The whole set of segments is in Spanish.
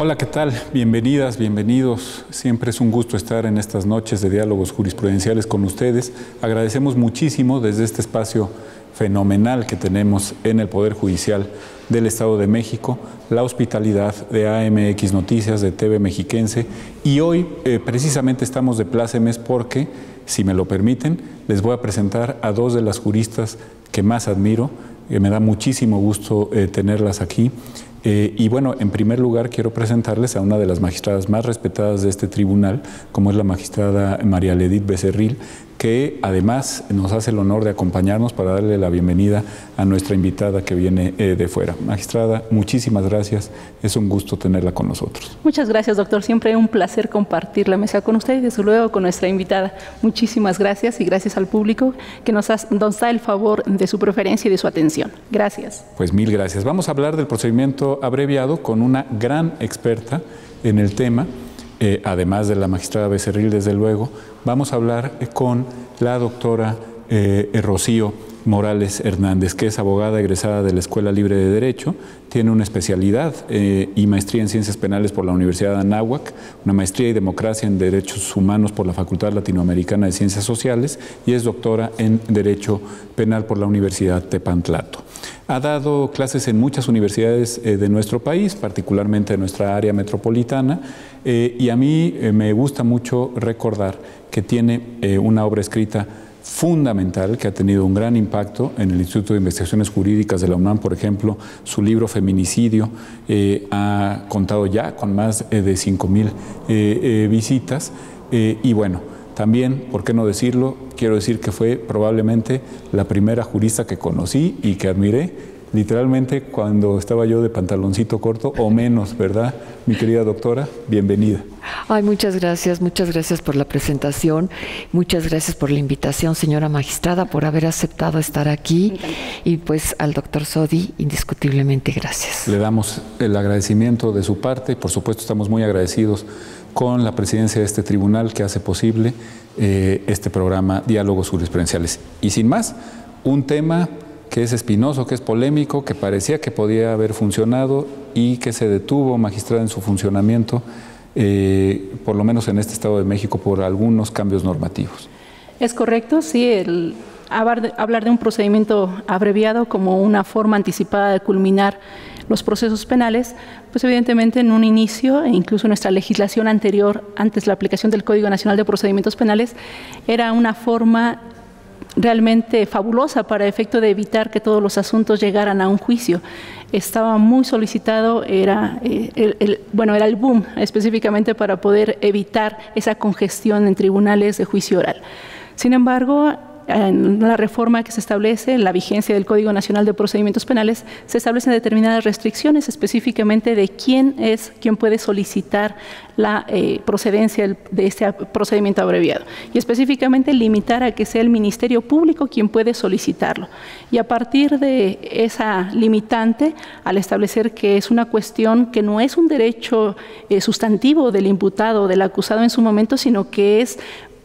Hola, ¿qué tal? Bienvenidas, bienvenidos. Siempre es un gusto estar en estas noches de diálogos jurisprudenciales con ustedes. Agradecemos muchísimo desde este espacio fenomenal que tenemos en el Poder Judicial del Estado de México, la hospitalidad de AMX Noticias, de TV Mexiquense, y hoy precisamente estamos de plácemes porque, si me lo permiten, les voy a presentar a dos de las juristas que más admiro, que me da muchísimo gusto tenerlas aquí. Y bueno, en primer lugar quiero presentarles a una de las magistradas más respetadas de este tribunal, como es la magistrada María Ledith Becerril, que además nos hace el honor de acompañarnos para darle la bienvenida a nuestra invitada que viene de fuera. Magistrada, muchísimas gracias, es un gusto tenerla con nosotros. Muchas gracias, doctor, siempre es un placer compartir la mesa con usted y desde luego con nuestra invitada. Muchísimas gracias y gracias al público que nos da el favor de su preferencia y de su atención. Gracias. Pues mil gracias. Vamos a hablar del procedimiento abreviado con una gran experta en el tema, además de la magistrada Becerril, desde luego. Vamos a hablar con la doctora Rocío Morales Hernández, que es abogada egresada de la Escuela Libre de Derecho, tiene una especialidad y maestría en Ciencias Penales por la Universidad de Anáhuac, una maestría y democracia en Derechos Humanos por la Facultad Latinoamericana de Ciencias Sociales y es doctora en Derecho Penal por la Universidad Tepantlato. Ha dado clases en muchas universidades de nuestro país, particularmente en nuestra área metropolitana, y a mí me gusta mucho recordar que tiene una obra escrita fundamental que ha tenido un gran impacto en el Instituto de Investigaciones Jurídicas de la UNAM. Por ejemplo, su libro Feminicidio ha contado ya con más de 5,000 visitas y bueno, también, ¿por qué no decirlo? Quiero decir que fue probablemente la primera jurista que conocí y que admiré, literalmente cuando estaba yo de pantaloncito corto o menos, ¿verdad? Mi querida doctora, bienvenida. Ay, muchas gracias por la presentación, muchas gracias por la invitación, señora magistrada, por haber aceptado estar aquí y pues al doctor Sodi, indiscutiblemente gracias. Le damos el agradecimiento de su parte y por supuesto estamos muy agradecidos con la presidencia de este tribunal que hace posible este programa Diálogos Jurisprudenciales. Y sin más, un tema que es espinoso, que es polémico, que parecía que podía haber funcionado y que se detuvo, magistrada, en su funcionamiento, por lo menos en este Estado de México, por algunos cambios normativos. Es correcto, sí, hablar de un procedimiento abreviado como una forma anticipada de culminar los procesos penales, pues evidentemente en un inicio, e incluso nuestra legislación anterior, antes de la aplicación del Código Nacional de Procedimientos Penales, era una forma realmente fabulosa para efecto de evitar que todos los asuntos llegaran a un juicio. Estaba muy solicitado, era el boom específicamente para poder evitar esa congestión en tribunales de juicio oral. Sin embargo, en la reforma que se establece, en la vigencia del Código Nacional de Procedimientos Penales, se establecen determinadas restricciones específicamente de quién puede solicitar la procedencia de este procedimiento abreviado y específicamente limitar a que sea el Ministerio Público quien puede solicitarlo. Y a partir de esa limitante, al establecer que es una cuestión que no es un derecho sustantivo del imputado o del acusado en su momento, sino que es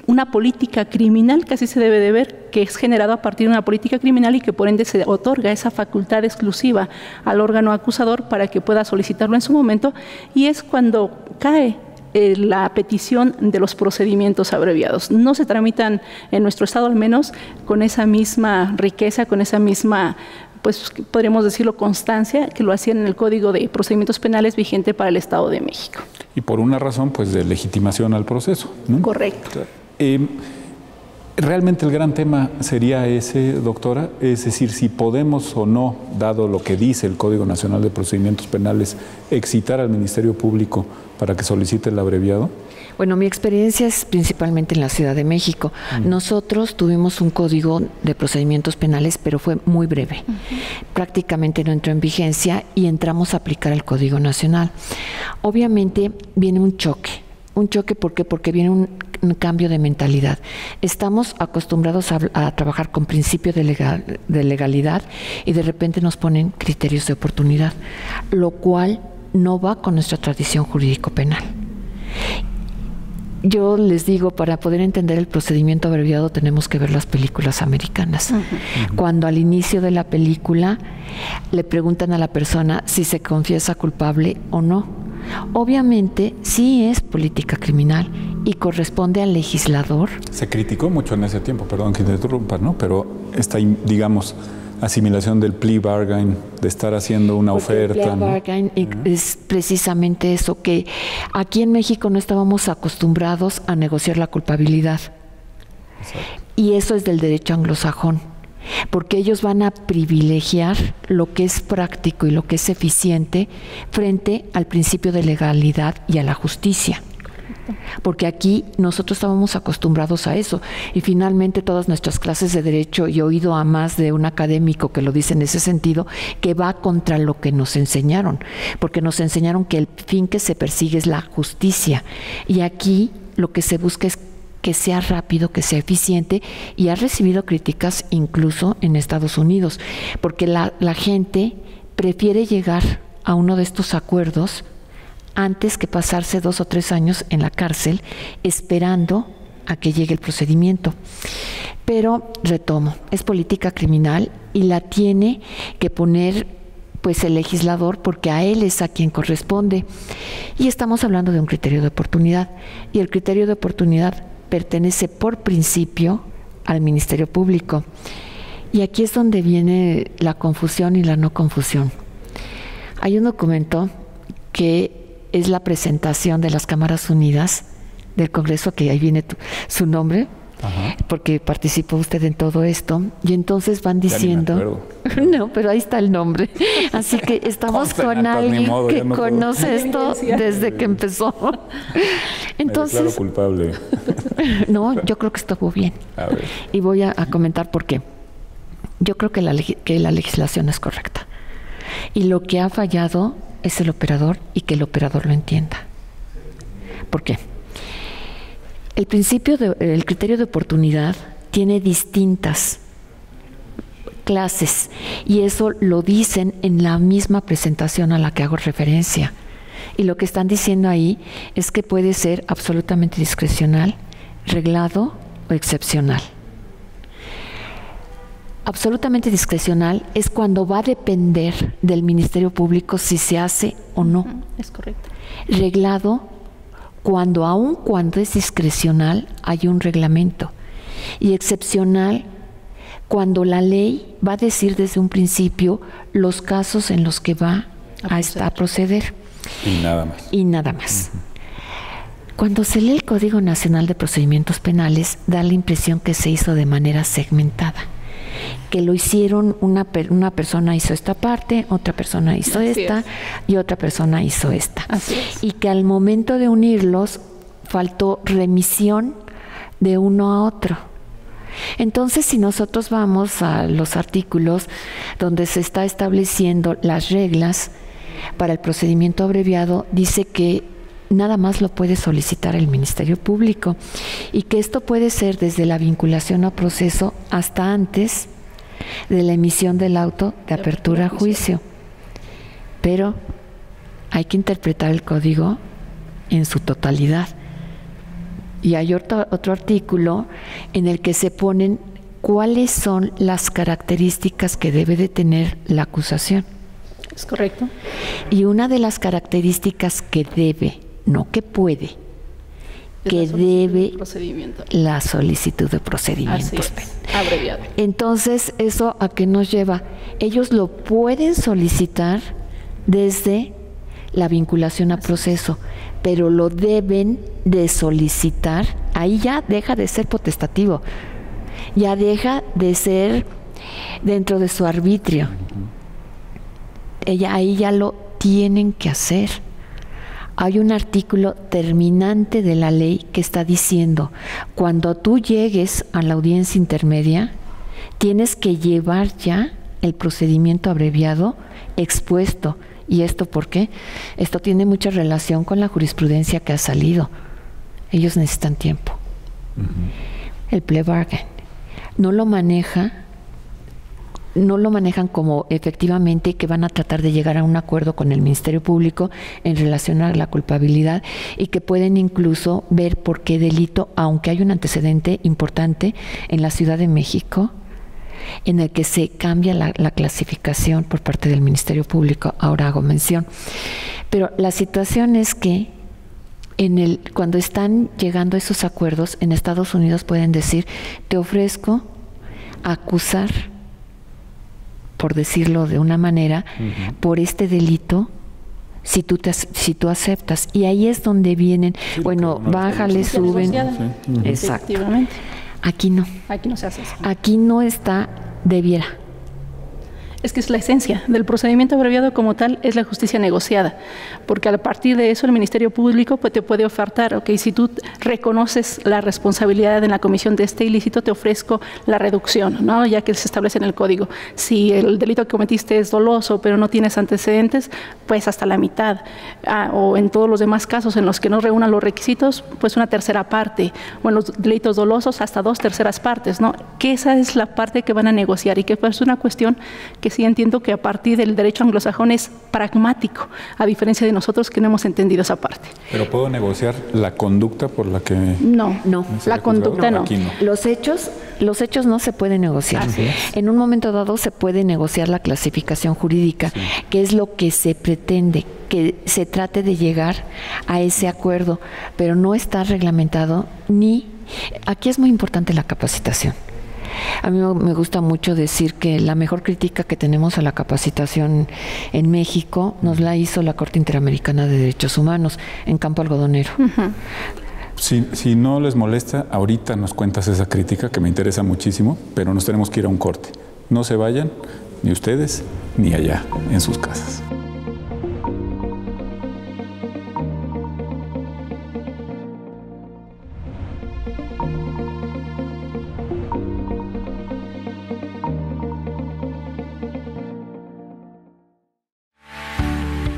una política criminal, que así se debe de ver, que es generado a partir de una política criminal y que por ende se otorga esa facultad exclusiva al órgano acusador para que pueda solicitarlo en su momento, y es cuando cae la petición de los procedimientos abreviados. No se tramitan en nuestro estado, al menos, con esa misma riqueza, con esa misma, pues podríamos decirlo, constancia que lo hacían en el Código de Procedimientos Penales vigente para el Estado de México. Y por una razón, pues, de legitimación al proceso, ¿no? Correcto. Realmente el gran tema sería ese, doctora, es decir, si podemos o no, dado lo que dice el Código Nacional de Procedimientos Penales, excitar al Ministerio Público para que solicite el abreviado. Bueno, mi experiencia es principalmente en la Ciudad de México. Nosotros tuvimos un código de procedimientos penales, pero fue muy breve. Prácticamente no entró en vigencia y entramos a aplicar el Código Nacional. Obviamente viene un choque. ¿Por qué? Porque viene un cambio de mentalidad. Estamos acostumbrados a trabajar con principio de legalidad y de repente nos ponen criterios de oportunidad, lo cual no va con nuestra tradición jurídico-penal. Yo les digo, para poder entender el procedimiento abreviado tenemos que ver las películas americanas. Cuando al inicio de la película le preguntan a la persona si se confiesa culpable o no. obviamente sí es política criminal y corresponde al legislador. Se criticó mucho en ese tiempo, perdón que te interrumpa, ¿no? Pero esta, digamos, asimilación del plea bargain, de estar haciendo una oferta. El plea bargain es precisamente eso, que aquí en México no estábamos acostumbrados a negociar la culpabilidad. Exacto. Y eso es del derecho anglosajón, porque ellos van a privilegiar lo que es práctico y lo que es eficiente frente al principio de legalidad y a la justicia. Porque aquí nosotros estábamos acostumbrados a eso, y finalmente todas nuestras clases de derecho, y he oído a más de un académico que lo dice en ese sentido, que va contra lo que nos enseñaron, porque nos enseñaron que el fin que se persigue es la justicia, y aquí lo que se busca es que sea rápido, que sea eficiente, y ha recibido críticas incluso en Estados Unidos, porque la gente prefiere llegar a uno de estos acuerdos antes que pasarse 2 o 3 años en la cárcel esperando a que llegue el procedimiento. Pero retomo, es política criminal y la tiene que poner pues el legislador, porque a él es a quien corresponde. Y estamos hablando de un criterio de oportunidad, y el criterio de oportunidad pertenece por principio al Ministerio Público. Y aquí es donde viene la confusión y la no confusión. Hay un documento que es la presentación de las Cámaras Unidas del Congreso, que ahí viene su nombre, porque participó usted en todo esto, y entonces van diciendo, no, pero ahí está el nombre, así que estamos con alguien que conoce esto desde que empezó. Entonces, me declaro culpable. No, yo creo que estuvo bien. A ver. Y voy a comentar por qué. Yo creo que la legislación es correcta, y lo que ha fallado es el operador, y que el operador lo entienda. ¿Por qué? El criterio de oportunidad tiene distintas clases, y eso lo dicen en la misma presentación a la que hago referencia. Y lo que están diciendo ahí es que puede ser absolutamente discrecional, reglado o excepcional. Absolutamente discrecional es cuando va a depender del Ministerio Público si se hace o no. Es correcto. Reglado, aun cuando es discrecional, hay un reglamento. Y excepcional, cuando la ley va a decir desde un principio los casos en los que va a proceder. Y nada más. Y nada más. Cuando se lee el Código Nacional de Procedimientos Penales, da la impresión que se hizo de manera segmentada, que lo hicieron, una persona hizo esta parte, otra persona hizo esta, y otra persona hizo esta. Y que al momento de unirlos faltó remisión de uno a otro. Entonces, si nosotros vamos a los artículos donde se está estableciendo las reglas para el procedimiento abreviado, dice que nada más lo puede solicitar el Ministerio Público, y que esto puede ser desde la vinculación a proceso hasta antes de la emisión del auto de apertura a juicio. Pero hay que interpretar el código en su totalidad. Y hay otro artículo en el que se ponen cuáles son las características que debe de tener la acusación. Es correcto. Y una de las características que debe, no que puede, que debe la solicitud de procedimientos abreviado. Entonces, ¿eso a qué nos lleva? Ellos lo pueden solicitar desde la vinculación a proceso, pero lo deben de solicitar, ahí ya deja de ser potestativo, ya deja de ser dentro de su arbitrio. Ahí ya lo tienen que hacer. Hay un artículo terminante de la ley que está diciendo, cuando tú llegues a la audiencia intermedia, tienes que llevar ya el procedimiento abreviado expuesto. ¿Y esto por qué? Esto tiene mucha relación con la jurisprudencia que ha salido. Ellos necesitan tiempo. El plea bargain no lo manejan como efectivamente que van a tratar de llegar a un acuerdo con el Ministerio Público en relación a la culpabilidad, y que pueden incluso ver por qué delito, aunque hay un antecedente importante en la Ciudad de México en el que se cambia la clasificación por parte del Ministerio Público, ahora hago mención. Pero la situación es que cuando están llegando a esos acuerdos, en Estados Unidos pueden decir, te ofrezco acusar, por decirlo de una manera, por este delito, si tú aceptas. Y ahí es donde vienen, sí, bueno, bájale, suben. Sí. Exacto. Aquí no. Aquí no se hace eso. Aquí no está, debiera. Es que es la esencia del procedimiento abreviado como tal, es la justicia negociada, porque a partir de eso el Ministerio Público pues, te puede ofertar, ok, si tú reconoces la responsabilidad en la comisión de este ilícito, te ofrezco la reducción, ¿no? Ya que se establece en el código. Si el delito que cometiste es doloso, pero no tienes antecedentes, pues hasta la mitad. O en todos los demás casos en los que no reúnan los requisitos, pues una tercera parte. O en los delitos dolosos, hasta 2/3 partes, ¿no? Que esa es la parte que van a negociar y que pues, es una cuestión que sí entiendo que a partir del derecho anglosajón es pragmático, a diferencia de nosotros que no hemos entendido esa parte. ¿Pero puedo negociar la conducta por la que...? No, la conducta no. Los hechos no se pueden negociar. En un momento dado se puede negociar la clasificación jurídica, sí, que es lo que se pretende, que se trate de llegar a ese acuerdo, pero no está reglamentado ni... Aquí es muy importante la capacitación. A mí me gusta mucho decir que la mejor crítica que tenemos a la capacitación en México nos la hizo la Corte Interamericana de Derechos Humanos en Campo Algodonero. Si no les molesta, ahorita nos cuentas esa crítica que me interesa muchísimo, pero nos tenemos que ir a un corte. No se vayan, ni ustedes, ni allá, en sus casas.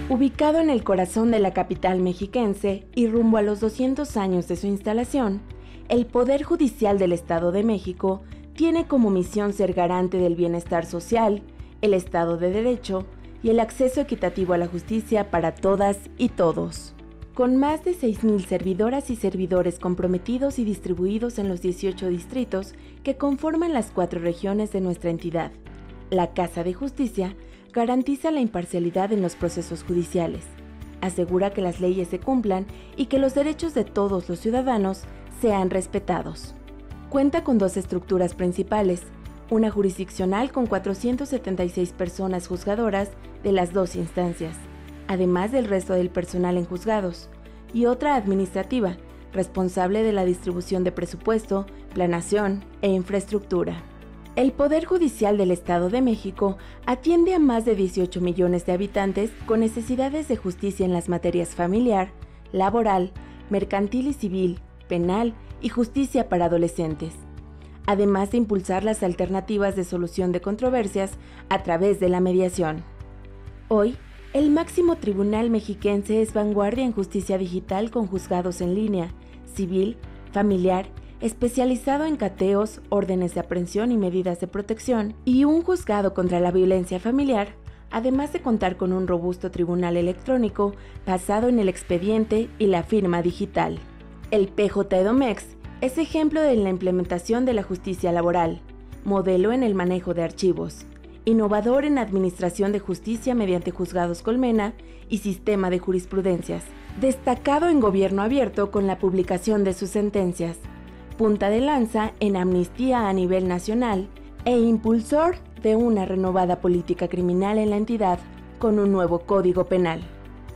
Ubicado en el corazón de la capital mexiquense y rumbo a los 200 años de su instalación, el Poder Judicial del Estado de México tiene como misión ser garante del bienestar social, el Estado de Derecho y el acceso equitativo a la justicia para todas y todos. Con más de 6,000 servidoras y servidores comprometidos y distribuidos en los 18 distritos que conforman las 4 regiones de nuestra entidad, la Casa de Justicia garantiza la imparcialidad en los procesos judiciales, asegura que las leyes se cumplan y que los derechos de todos los ciudadanos sean respetados. Cuenta con 2 estructuras principales, una jurisdiccional con 476 personas juzgadoras de las 2 instancias, además del resto del personal en juzgados, y otra administrativa, responsable de la distribución de presupuesto, planeación e infraestructura. El Poder Judicial del Estado de México atiende a más de 18 millones de habitantes con necesidades de justicia en las materias familiar, laboral, mercantil y civil, penal y justicia para adolescentes, además de impulsar las alternativas de solución de controversias a través de la mediación. Hoy, el máximo tribunal mexiquense es vanguardia en justicia digital con juzgados en línea, civil, familiar, especializado en cateos, órdenes de aprehensión y medidas de protección, y un juzgado contra la violencia familiar, además de contar con un robusto tribunal electrónico basado en el expediente y la firma digital. El PJ-EDOMEX es ejemplo de la implementación de la justicia laboral, modelo en el manejo de archivos, innovador en administración de justicia mediante juzgados colmena y sistema de jurisprudencias, destacado en gobierno abierto con la publicación de sus sentencias, punta de lanza en amnistía a nivel nacional e impulsor de una renovada política criminal en la entidad con un nuevo código penal.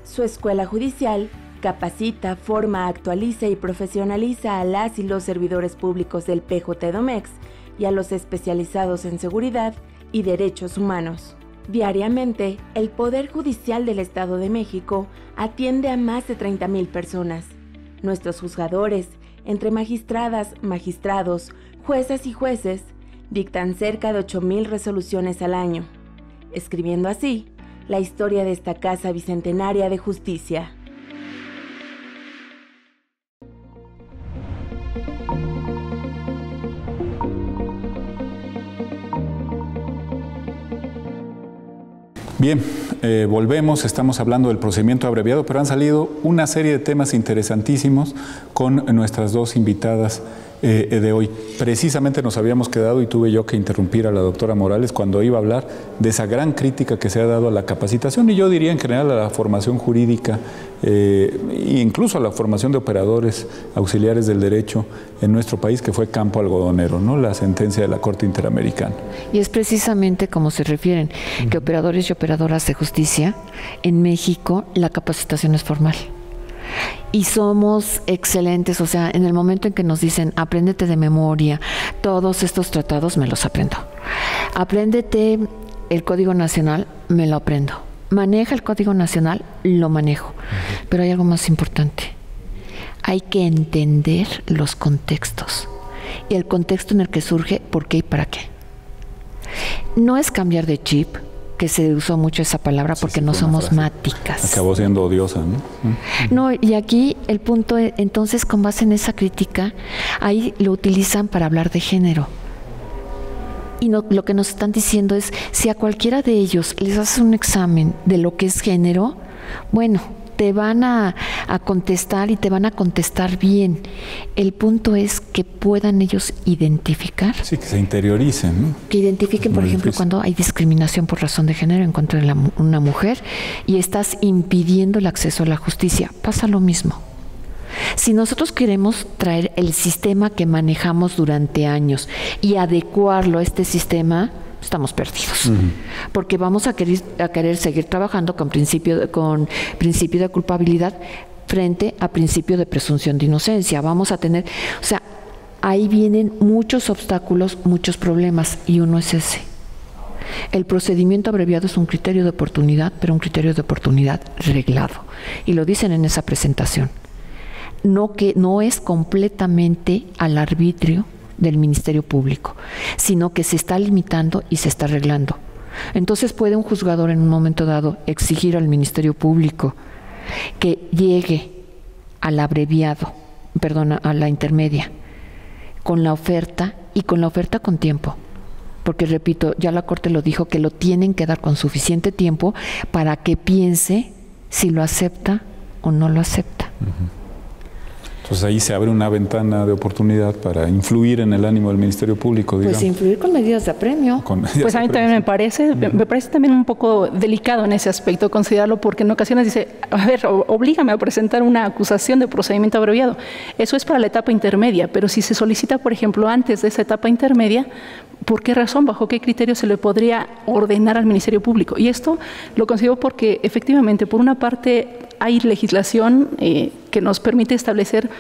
Su escuela judicial capacita, forma, actualiza y profesionaliza a las y los servidores públicos del PJ-EDOMEX y a los especializados en seguridad y derechos humanos. Diariamente, el Poder Judicial del Estado de México atiende a más de 30,000 personas. Nuestros juzgadores, entre magistradas, magistrados, juezas y jueces, dictan cerca de 8,000 resoluciones al año, escribiendo así la historia de esta Casa Bicentenaria de Justicia. Bien, volvemos, estamos hablando del procedimiento abreviado, pero han salido una serie de temas interesantísimos con nuestras 2 invitadas de hoy. Precisamente nos habíamos quedado y tuve yo que interrumpir a la doctora Morales cuando iba a hablar de esa gran crítica que se ha dado a la capacitación y yo diría en general a la formación jurídica e incluso a la formación de operadores auxiliares del derecho en nuestro país, que fue campo algodonero, ¿no? La sentencia de la Corte Interamericana. Y es precisamente como se refieren, que operadores y operadoras de justicia en México la capacitación es formal. Y somos excelentes, o sea, en el momento en que nos dicen, apréndete de memoria, todos estos tratados me los aprendo. Apréndete el Código Nacional, me lo aprendo. Maneja el Código Nacional, lo manejo. Pero hay algo más importante. Hay que entender los contextos. Y el contexto en el que surge, por qué y para qué. No es cambiar de chip, que se usó mucho esa palabra porque no somos máticas. Acabó siendo odiosa, ¿no? No, y aquí el punto, entonces, con base en esa crítica, ahí lo utilizan para hablar de género. Y no, lo que nos están diciendo es, si a cualquiera de ellos les haces un examen de lo que es género, bueno, te van a contestar y te van a contestar bien. El punto es que puedan ellos identificar. Sí, que se interioricen, ¿no? Que identifiquen, por ejemplo, cuando hay discriminación por razón de género en contra de una mujer y estás impidiendo el acceso a la justicia. Pasa lo mismo. Si nosotros queremos traer el sistema que manejamos durante años y adecuarlo a este sistema, estamos perdidos. Porque vamos a querer seguir trabajando con principio de culpabilidad frente a principio de presunción de inocencia. Vamos a tener, o sea, ahí vienen muchos obstáculos, muchos problemas, y uno es ese. El procedimiento abreviado es un criterio de oportunidad, pero un criterio de oportunidad reglado. Y lo dicen en esa presentación. Que no es completamente al arbitrio del Ministerio Público, sino que se está limitando y se está arreglando. Entonces puede un juzgador en un momento dado exigir al Ministerio Público que llegue al abreviado, a la intermedia, con la oferta y con la oferta con tiempo. Porque repito, ya la Corte lo dijo, que lo tienen que dar con suficiente tiempo para que piense si lo acepta o no lo acepta. Entonces ahí se abre una ventana de oportunidad para influir en el ánimo del Ministerio Público, digamos. Pues influir con medidas de apremio. Pues a mí también me parece también un poco delicado en ese aspecto considerarlo, porque en ocasiones dice, a ver, oblígame a presentar una acusación de procedimiento abreviado. Eso es para la etapa intermedia, pero si se solicita, por ejemplo, antes de esa etapa intermedia, ¿por qué razón, bajo qué criterio se le podría ordenar al Ministerio Público? Y esto lo considero porque efectivamente, por una parte, hay legislación que nos permite establecer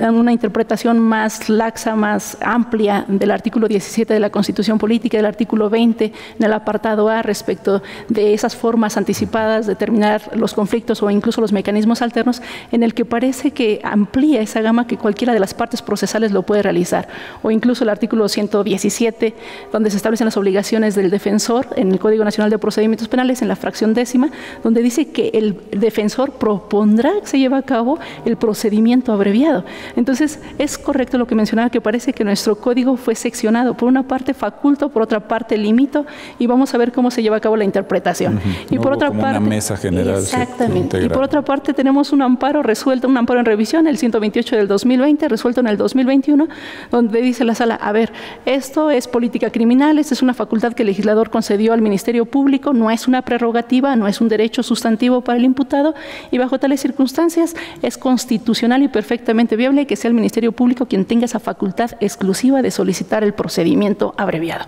una interpretación más laxa, más amplia del artículo 17 de la Constitución Política, del artículo 20 en el apartado A respecto de esas formas anticipadas de terminar los conflictos o incluso los mecanismos alternos, en el que parece que amplía esa gama que cualquiera de las partes procesales lo puede realizar, o incluso el artículo 117, donde se establecen las obligaciones del defensor en el Código Nacional de Procedimientos Penales, en la fracción 10ª, donde dice que el defensor propondrá que se lleve a cabo el procedimiento abreviado. Entonces, es correcto lo que mencionaba, que parece que nuestro código fue seccionado. Por una parte faculto, por otra parte limito, y vamos a ver cómo se lleva a cabo la interpretación. Y por otra parte, una mesa general. Exactamente. Y por otra parte tenemos un amparo resuelto, un amparo en revisión, el 128 del 2020, resuelto en el 2021, donde dice la sala, a ver, esto es política criminal, esta es una facultad que el legislador concedió al Ministerio Público, no es una prerrogativa, no es un derecho sustantivo para el imputado, y bajo tales circunstancias es constitucional y perfectamente viable que sea el Ministerio Público quien tenga esa facultad exclusiva de solicitar el procedimiento abreviado.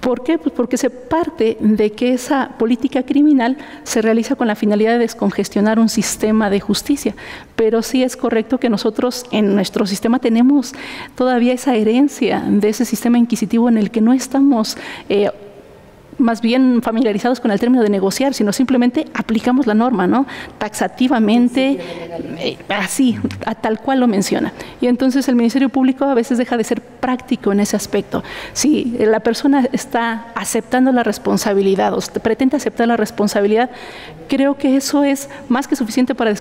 ¿Por qué? Pues porque se parte de que esa política criminal se realiza con la finalidad de descongestionar un sistema de justicia, pero sí es correcto que nosotros en nuestro sistema tenemos todavía esa herencia de ese sistema inquisitivo en el que no estamos más bien familiarizados con el término de negociar, sino simplemente aplicamos la norma, ¿no? Taxativamente, así, a tal cual lo menciona. Y entonces el Ministerio Público a veces deja de ser práctico en ese aspecto. Si la persona está aceptando la responsabilidad o pretende aceptar la responsabilidad, creo que eso es más que suficiente para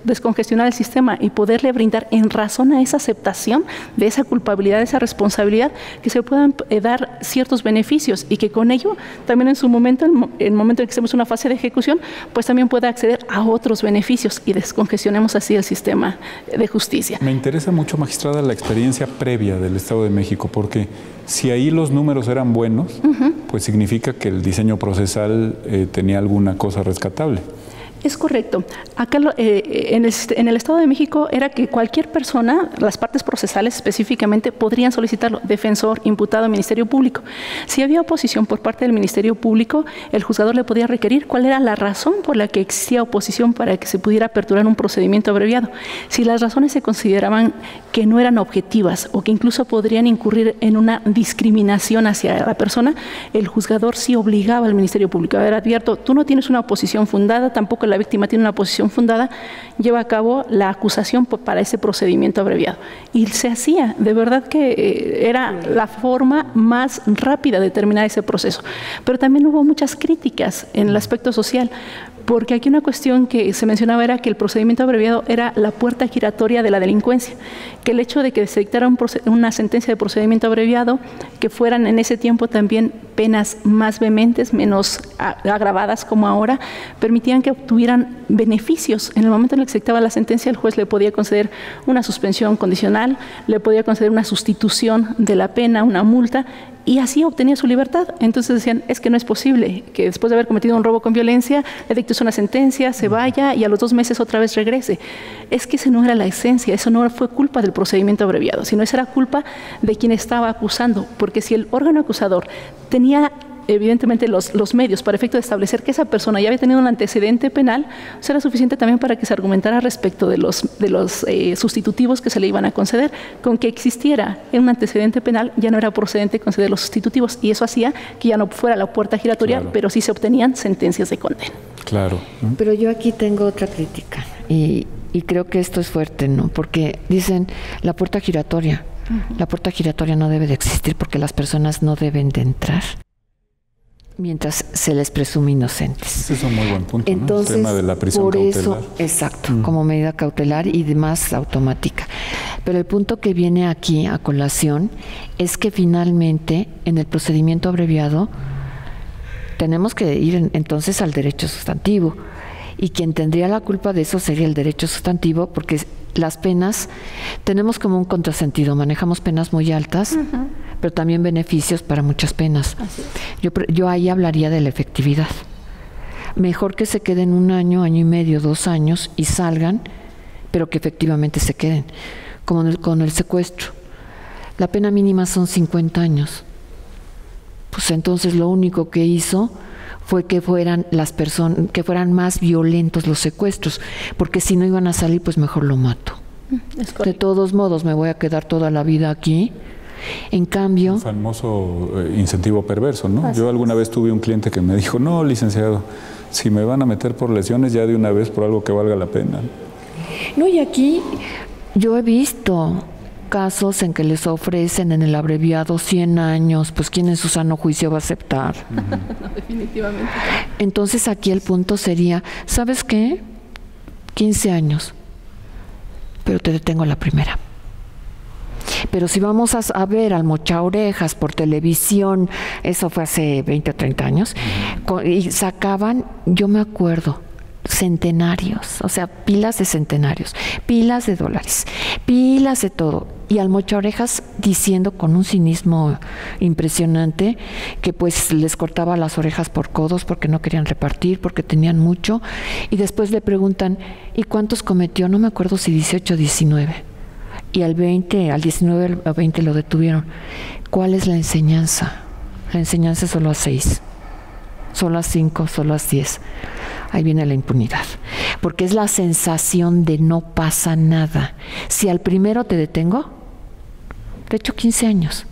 descongestionar el sistema y poderle brindar en razón a esa aceptación de esa culpabilidad, de esa responsabilidad, que se puedan dar ciertos beneficios y que con ello también en su momento, en el momento en que estemos en una fase de ejecución, pues también pueda acceder a otros beneficios y descongestionemos así el sistema de justicia. Me interesa mucho, magistrada, la experiencia previa del Estado de México, porque si ahí los números eran buenos, pues significa que el diseño procesal tenía alguna cosa rescatable. Es correcto. Acá en el Estado de México era que cualquier persona, las partes procesales específicamente, podrían solicitarlo, defensor, imputado, Ministerio Público. Si había oposición por parte del Ministerio Público, el juzgador le podía requerir cuál era la razón por la que existía oposición para que se pudiera aperturar un procedimiento abreviado. Si las razones se consideraban que no eran objetivas o que incluso podrían incurrir en una discriminación hacia la persona, el juzgador sí obligaba al Ministerio Público. A ver, advierto, tú no tienes una oposición fundada, tampoco la víctima tiene una posición fundada, lleva a cabo la acusación para ese procedimiento abreviado. Y se hacía, de verdad que era la forma más rápida de terminar ese proceso. Pero también hubo muchas críticas en el aspecto social, porque aquí una cuestión que se mencionaba era que el procedimiento abreviado era la puerta giratoria de la delincuencia, que el hecho de que se dictara una sentencia de procedimiento abreviado, que fueran en ese tiempo también penas más vehementes, menos agravadas como ahora, permitían que obtuvieran beneficios. En el momento en el que se dictaba la sentencia, el juez le podía conceder una suspensión condicional, le podía conceder una sustitución de la pena, una multa, y así obtenía su libertad. Entonces decían, es que no es posible que después de haber cometido un robo con violencia, le dictes una sentencia, se vaya y a los 2 meses otra vez regrese. Es que esa no era la esencia, eso no fue culpa del procedimiento abreviado, sino esa era culpa de quien estaba acusando, porque si el órgano acusador tenía evidentemente los medios para efecto de establecer que esa persona ya había tenido un antecedente penal, será suficiente también para que se argumentara respecto de los sustitutivos que se le iban a conceder. Con que existiera un antecedente penal ya no era procedente conceder los sustitutivos, y eso hacía que ya no fuera la puerta giratoria, claro, pero sí se obtenían sentencias de condena. Claro. Pero yo aquí tengo otra crítica y creo que esto es fuerte, ¿no? Porque dicen la puerta giratoria. La puerta giratoria no debe de existir porque las personas no deben de entrar mientras se les presume inocentes. Ese es un muy buen punto, entonces, ¿no? El tema de la prisión por cautelar. eso, exacto, como medida cautelar y demás automática. Pero el punto que viene aquí a colación es que finalmente en el procedimiento abreviado tenemos que ir entonces al derecho sustantivo, y quien tendría la culpa de eso sería el derecho sustantivo, porque las penas tenemos como un contrasentido, manejamos penas muy altas, pero también beneficios para muchas penas. Yo ahí hablaría de la efectividad. Mejor que se queden 1 año, año y medio, 2 años y salgan, pero que efectivamente se queden, como con el secuestro. La pena mínima son 50 años. Pues entonces lo único que hizo fue que fueran más violentos los secuestros, porque si no iban a salir, pues mejor lo mato. De todos modos, me voy a quedar toda la vida aquí. En cambio... Un famoso incentivo perverso, ¿no? Yo alguna vez tuve un cliente que me dijo, no, licenciado, si me van a meter por lesiones, ya de una vez por algo que valga la pena. No, y aquí yo he visto casos en que les ofrecen en el abreviado 100 años, pues ¿quién en su sano juicio va a aceptar? No, definitivamente. Entonces aquí el punto sería, ¿sabes qué? 15 años, pero te detengo la primera. Pero si vamos a ver al mochaorejas por televisión, eso fue hace 20 o 30 años, y sacaban, yo me acuerdo, centenarios, o sea, pilas de centenarios, pilas de dólares, pilas de todo, y al mochaorejas diciendo con un cinismo impresionante que pues les cortaba las orejas por codos porque no querían repartir, porque tenían mucho, y después le preguntan, ¿y cuántos cometió? No me acuerdo si 18 o 19, y al 19 al 20 lo detuvieron. ¿Cuál es la enseñanza? La enseñanza es solo a 6, solo a 5, solo a 10. Ahí viene la impunidad, porque es la sensación de no pasa nada. Si al primero te detengo, te echo 15 años.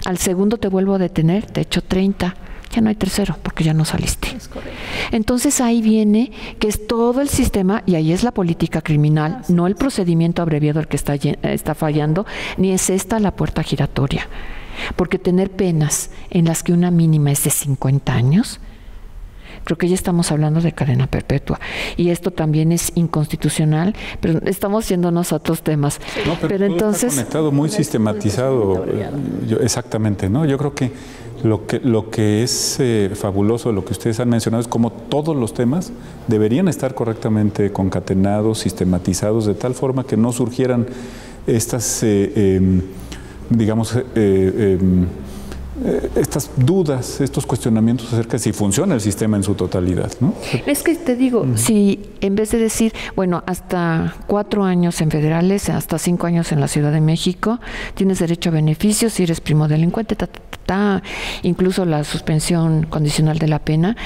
Al segundo te vuelvo a detener, te echo 30. Ya no hay tercero, porque ya no saliste. Es correcto. Entonces ahí viene que es todo el sistema, y ahí es la política criminal, no el procedimiento abreviado el que está fallando, ni es esta la puerta giratoria. Porque tener penas en las que una mínima es de 50 años, creo que ya estamos hablando de cadena perpetua, y esto también es inconstitucional, pero estamos yéndonos a otros temas. No, pero entonces está conectado, muy sistematizado. Exactamente, ¿no? Yo creo que Lo que es fabuloso, lo que ustedes han mencionado, es como todos los temas deberían estar correctamente concatenados, sistematizados, de tal forma que no surgieran estas, digamos, estas dudas, estos cuestionamientos acerca de si funciona el sistema en su totalidad, ¿no? Es que te digo, si en vez de decir, bueno, hasta 4 años en federales, hasta 5 años en la Ciudad de México, tienes derecho a beneficios si eres primo delincuente, incluso la suspensión condicional de la pena,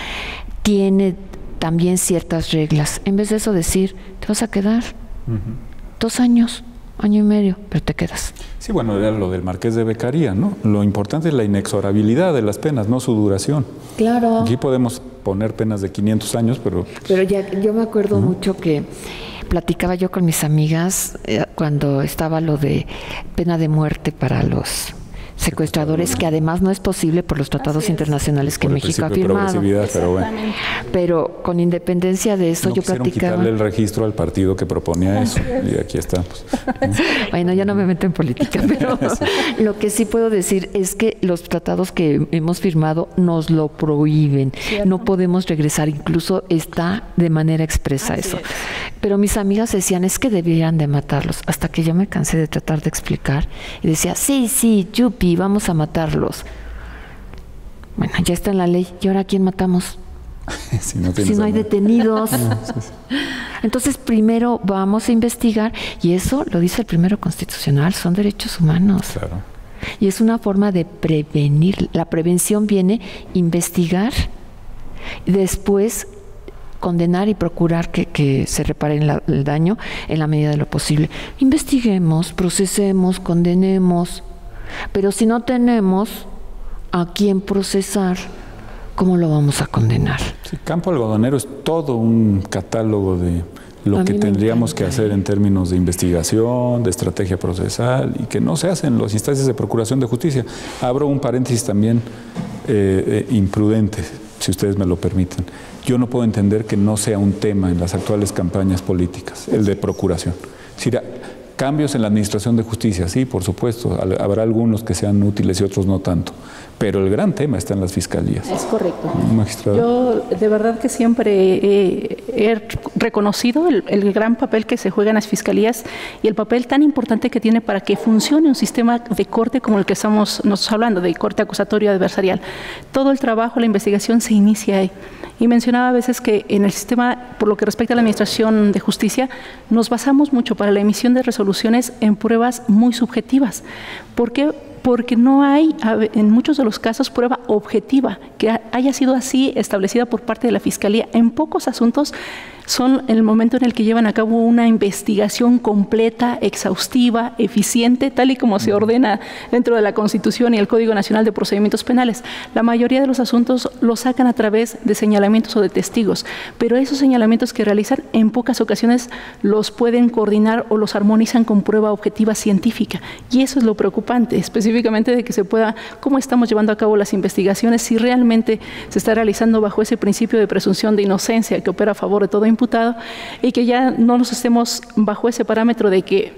tiene también ciertas reglas. En vez de eso decir, te vas a quedar 2 años, año y medio, pero te quedas. Sí, bueno, era lo del Marqués de Beccaria, ¿no? Lo importante es la inexorabilidad de las penas, no su duración. Claro. Aquí podemos poner penas de 500 años, pero... Pero ya, yo me acuerdo mucho que platicaba yo con mis amigas cuando estaba lo de pena de muerte para los secuestradores, que además no es posible por los tratados internacionales que México ha firmado. Pero, bueno. Pero con independencia de eso, no yo platicaba... quitarle el registro al partido que proponía eso, y aquí estamos. Bueno, yo no me meto en política, pero lo que sí puedo decir es que los tratados que hemos firmado nos lo prohíben. ¿Cierto? No podemos regresar, incluso está de manera expresa eso. Pero mis amigas decían, es que deberían de matarlos, hasta que yo me cansé de tratar de explicar y decía, sí, yupi, vamos a matarlos. Bueno, ya está en la ley, ¿y ahora quién matamos? si no hay detenidos. Entonces, primero vamos a investigar, y eso lo dice el primero constitucional, son derechos humanos. Claro. Y es una forma de prevenir. La prevención viene investigar, después condenar y procurar que se repare el daño en la medida de lo posible. Investiguemos, procesemos, condenemos, pero si no tenemos a quién procesar, ¿cómo lo vamos a condenar? Sí, campo algodonero es todo un catálogo de lo que tendríamos que hacer en términos de investigación, de estrategia procesal, y que no se hace en las instancias de procuración de justicia. Abro un paréntesis también imprudente, si ustedes me lo permiten. Yo no puedo entender que no sea un tema en las actuales campañas políticas, el de procuración. Es decir, cambios en la administración de justicia, sí, por supuesto, habrá algunos que sean útiles y otros no tanto, pero el gran tema está en las fiscalías. Es correcto. Magistrado. Yo de verdad que siempre he reconocido el gran papel que se juega en las fiscalías y el papel tan importante que tiene para que funcione un sistema de corte como el que estamos hablando, de corte acusatorio adversarial. Todo el trabajo, la investigación se inicia ahí. Y mencionaba a veces que en el sistema, por lo que respecta a la administración de justicia, nos basamos mucho para la emisión de resoluciones en pruebas muy subjetivas. ¿Por qué? Porque no hay, en muchos de los casos, prueba objetiva que haya sido así establecida por parte de la Fiscalía. En pocos asuntos son el momento en el que llevan a cabo una investigación completa, exhaustiva, eficiente, tal y como se ordena dentro de la Constitución y el Código Nacional de Procedimientos Penales. La mayoría de los asuntos los sacan a través de señalamientos o de testigos, pero esos señalamientos que realizan en pocas ocasiones los pueden coordinar o los armonizan con prueba objetiva científica. Y eso es lo preocupante, específicamente de que se pueda, cómo estamos llevando a cabo las investigaciones, si realmente se está realizando bajo ese principio de presunción de inocencia que opera a favor de todo imputado, y que ya no nos estemos bajo ese parámetro de que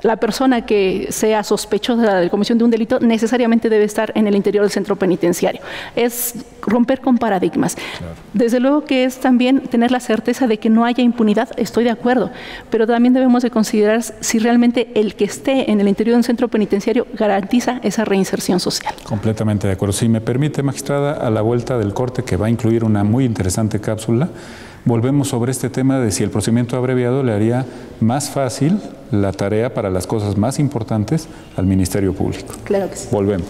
la persona que sea sospechosa de comisión de un delito necesariamente debe estar en el interior del centro penitenciario. Es romper con paradigmas. Claro. Desde luego que es también tener la certeza de que no haya impunidad, estoy de acuerdo, pero también debemos de considerar si realmente el que esté en el interior de un centro penitenciario garantiza esa reinserción social. Completamente de acuerdo. Si me permite, magistrada, a la vuelta del corte, que va a incluir una muy interesante cápsula, volvemos sobre este tema de si el procedimiento abreviado le haría más fácil la tarea para las cosas más importantes al Ministerio Público. Claro que sí. Volvemos.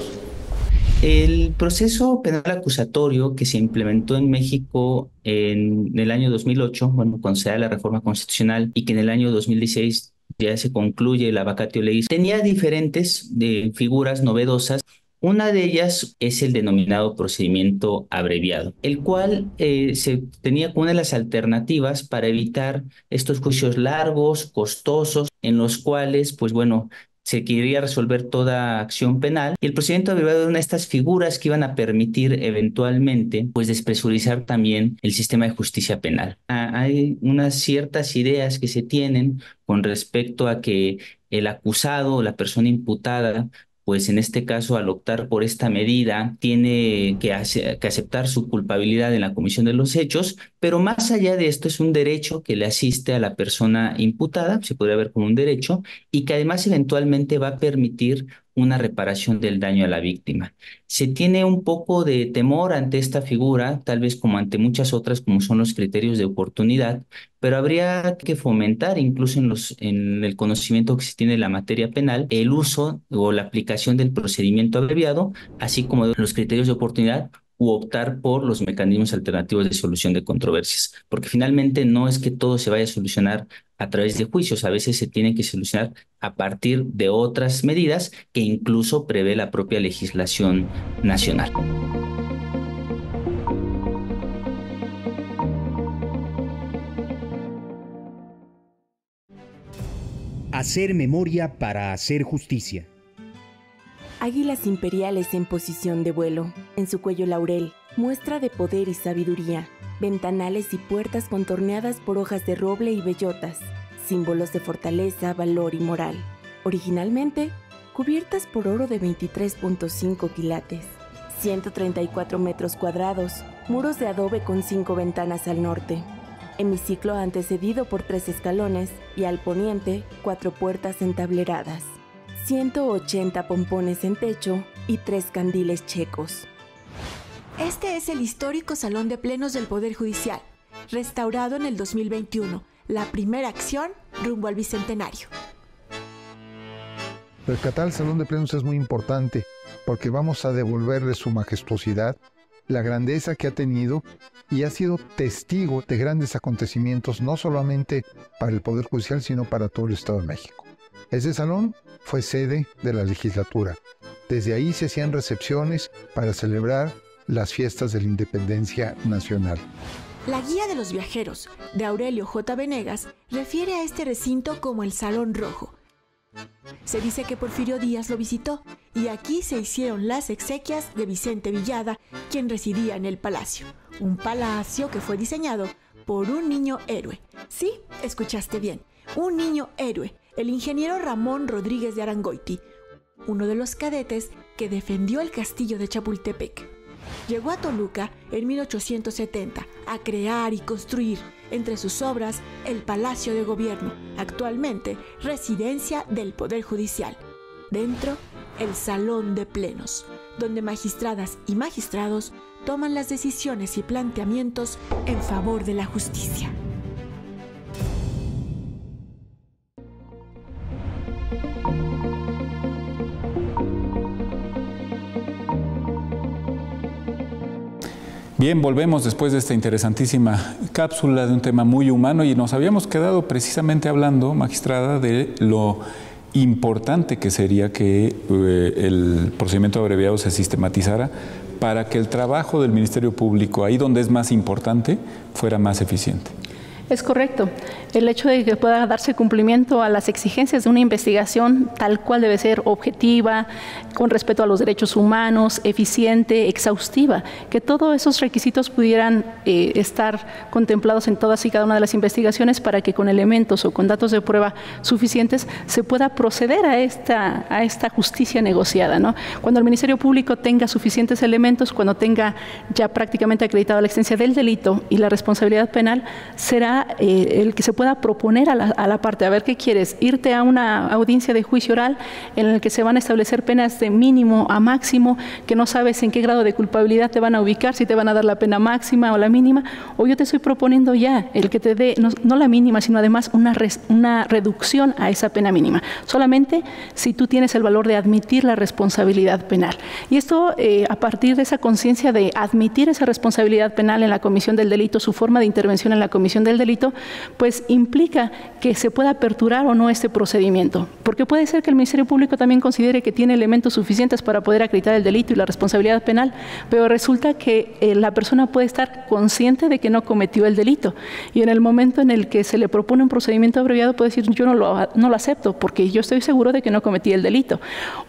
El proceso penal acusatorio que se implementó en México en el año 2008, bueno, cuando se da la reforma constitucional, y que en el año 2016 ya se concluye la vacatio legis, tenía diferentes figuras novedosas. Una de ellas es el denominado procedimiento abreviado, el cual se tenía como una de las alternativas para evitar estos juicios largos, costosos, en los cuales, pues bueno, se quería resolver toda acción penal, y el procedimiento abreviado era una de estas figuras que iban a permitir eventualmente pues despresurizar también el sistema de justicia penal. Hay unas ciertas ideas que se tienen con respecto a que el acusado o la persona imputada pues en este caso, al optar por esta medida, tiene que aceptar su culpabilidad en la comisión de los hechos, pero más allá de esto es un derecho que le asiste a la persona imputada, se podría ver como un derecho, y que además eventualmente va a permitir una reparación del daño a la víctima. Se tiene un poco de temor ante esta figura, tal vez como ante muchas otras, como son los criterios de oportunidad, pero habría que fomentar incluso en el conocimiento que se tiene de la materia penal el uso o la aplicación del procedimiento abreviado, así como de los criterios de oportunidad, u optar por los mecanismos alternativos de solución de controversias, porque finalmente no es que todo se vaya a solucionar a través de juicios, a veces se tiene que solucionar a partir de otras medidas que incluso prevé la propia legislación nacional. Hacer memoria para hacer justicia. Águilas imperiales en posición de vuelo, en su cuello laurel, muestra de poder y sabiduría, ventanales y puertas contorneadas por hojas de roble y bellotas, símbolos de fortaleza, valor y moral. Originalmente, cubiertas por oro de 23.5 quilates, 134 metros cuadrados, muros de adobe con 5 ventanas al norte, hemiciclo antecedido por 3 escalones y al poniente 4 puertas entableradas, 180 pompones en techo y 3 candiles checos. Este es el histórico Salón de Plenos del Poder Judicial, restaurado en el 2021, la primera acción rumbo al Bicentenario. Rescatar el Salón de Plenos es muy importante porque vamos a devolverle su majestuosidad, la grandeza que ha tenido y ha sido testigo de grandes acontecimientos, no solamente para el Poder Judicial, sino para todo el Estado de México. Ese salón fue sede de la legislatura. Desde ahí se hacían recepciones para celebrar las fiestas de la Independencia Nacional. La Guía de los Viajeros, de Aurelio J. Venegas, refiere a este recinto como el Salón Rojo. Se dice que Porfirio Díaz lo visitó y aquí se hicieron las exequias de Vicente Villada, quien residía en el palacio. Un palacio que fue diseñado por un niño héroe. Sí, escuchaste bien, un niño héroe, el ingeniero Ramón Rodríguez de Arangoiti, uno de los cadetes que defendió el castillo de Chapultepec. Llegó a Toluca en 1870 a crear y construir, entre sus obras, el Palacio de Gobierno, actualmente residencia del Poder Judicial. Dentro, el Salón de Plenos, donde magistradas y magistrados toman las decisiones y planteamientos en favor de la justicia. Bien, volvemos después de esta interesantísima cápsula de un tema muy humano y nos habíamos quedado precisamente hablando, magistrada, de lo importante que sería que el procedimiento abreviado se sistematizara para que el trabajo del Ministerio Público, ahí donde es más importante, fuera más eficiente. Es correcto. El hecho de que pueda darse cumplimiento a las exigencias de una investigación tal cual debe ser objetiva, con respeto a los derechos humanos, eficiente, exhaustiva, que todos esos requisitos pudieran estar contemplados en todas y cada una de las investigaciones para que con elementos o con datos de prueba suficientes se pueda proceder a esta justicia negociada, ¿no? Cuando el Ministerio Público tenga suficientes elementos, cuando tenga ya prácticamente acreditada la existencia del delito y la responsabilidad penal, será el que se pueda proponer a la parte, a ver qué quieres, irte a una audiencia de juicio oral en el que se van a establecer penas de mínimo a máximo, que no sabes en qué grado de culpabilidad te van a ubicar, si te van a dar la pena máxima o la mínima, o yo te estoy proponiendo ya el que te dé, no la mínima, sino además una reducción a esa pena mínima, solamente si tú tienes el valor de admitir la responsabilidad penal. Y esto, a partir de esa conciencia de admitir esa responsabilidad penal en la comisión del delito, su forma de intervención en la comisión del delito, pues implica que se pueda aperturar o no este procedimiento, porque puede ser que el Ministerio Público también considere que tiene elementos suficientes para poder acreditar el delito y la responsabilidad penal, pero resulta que la persona puede estar consciente de que no cometió el delito y en el momento en el que se le propone un procedimiento abreviado puede decir yo no lo acepto porque yo estoy seguro de que no cometí el delito,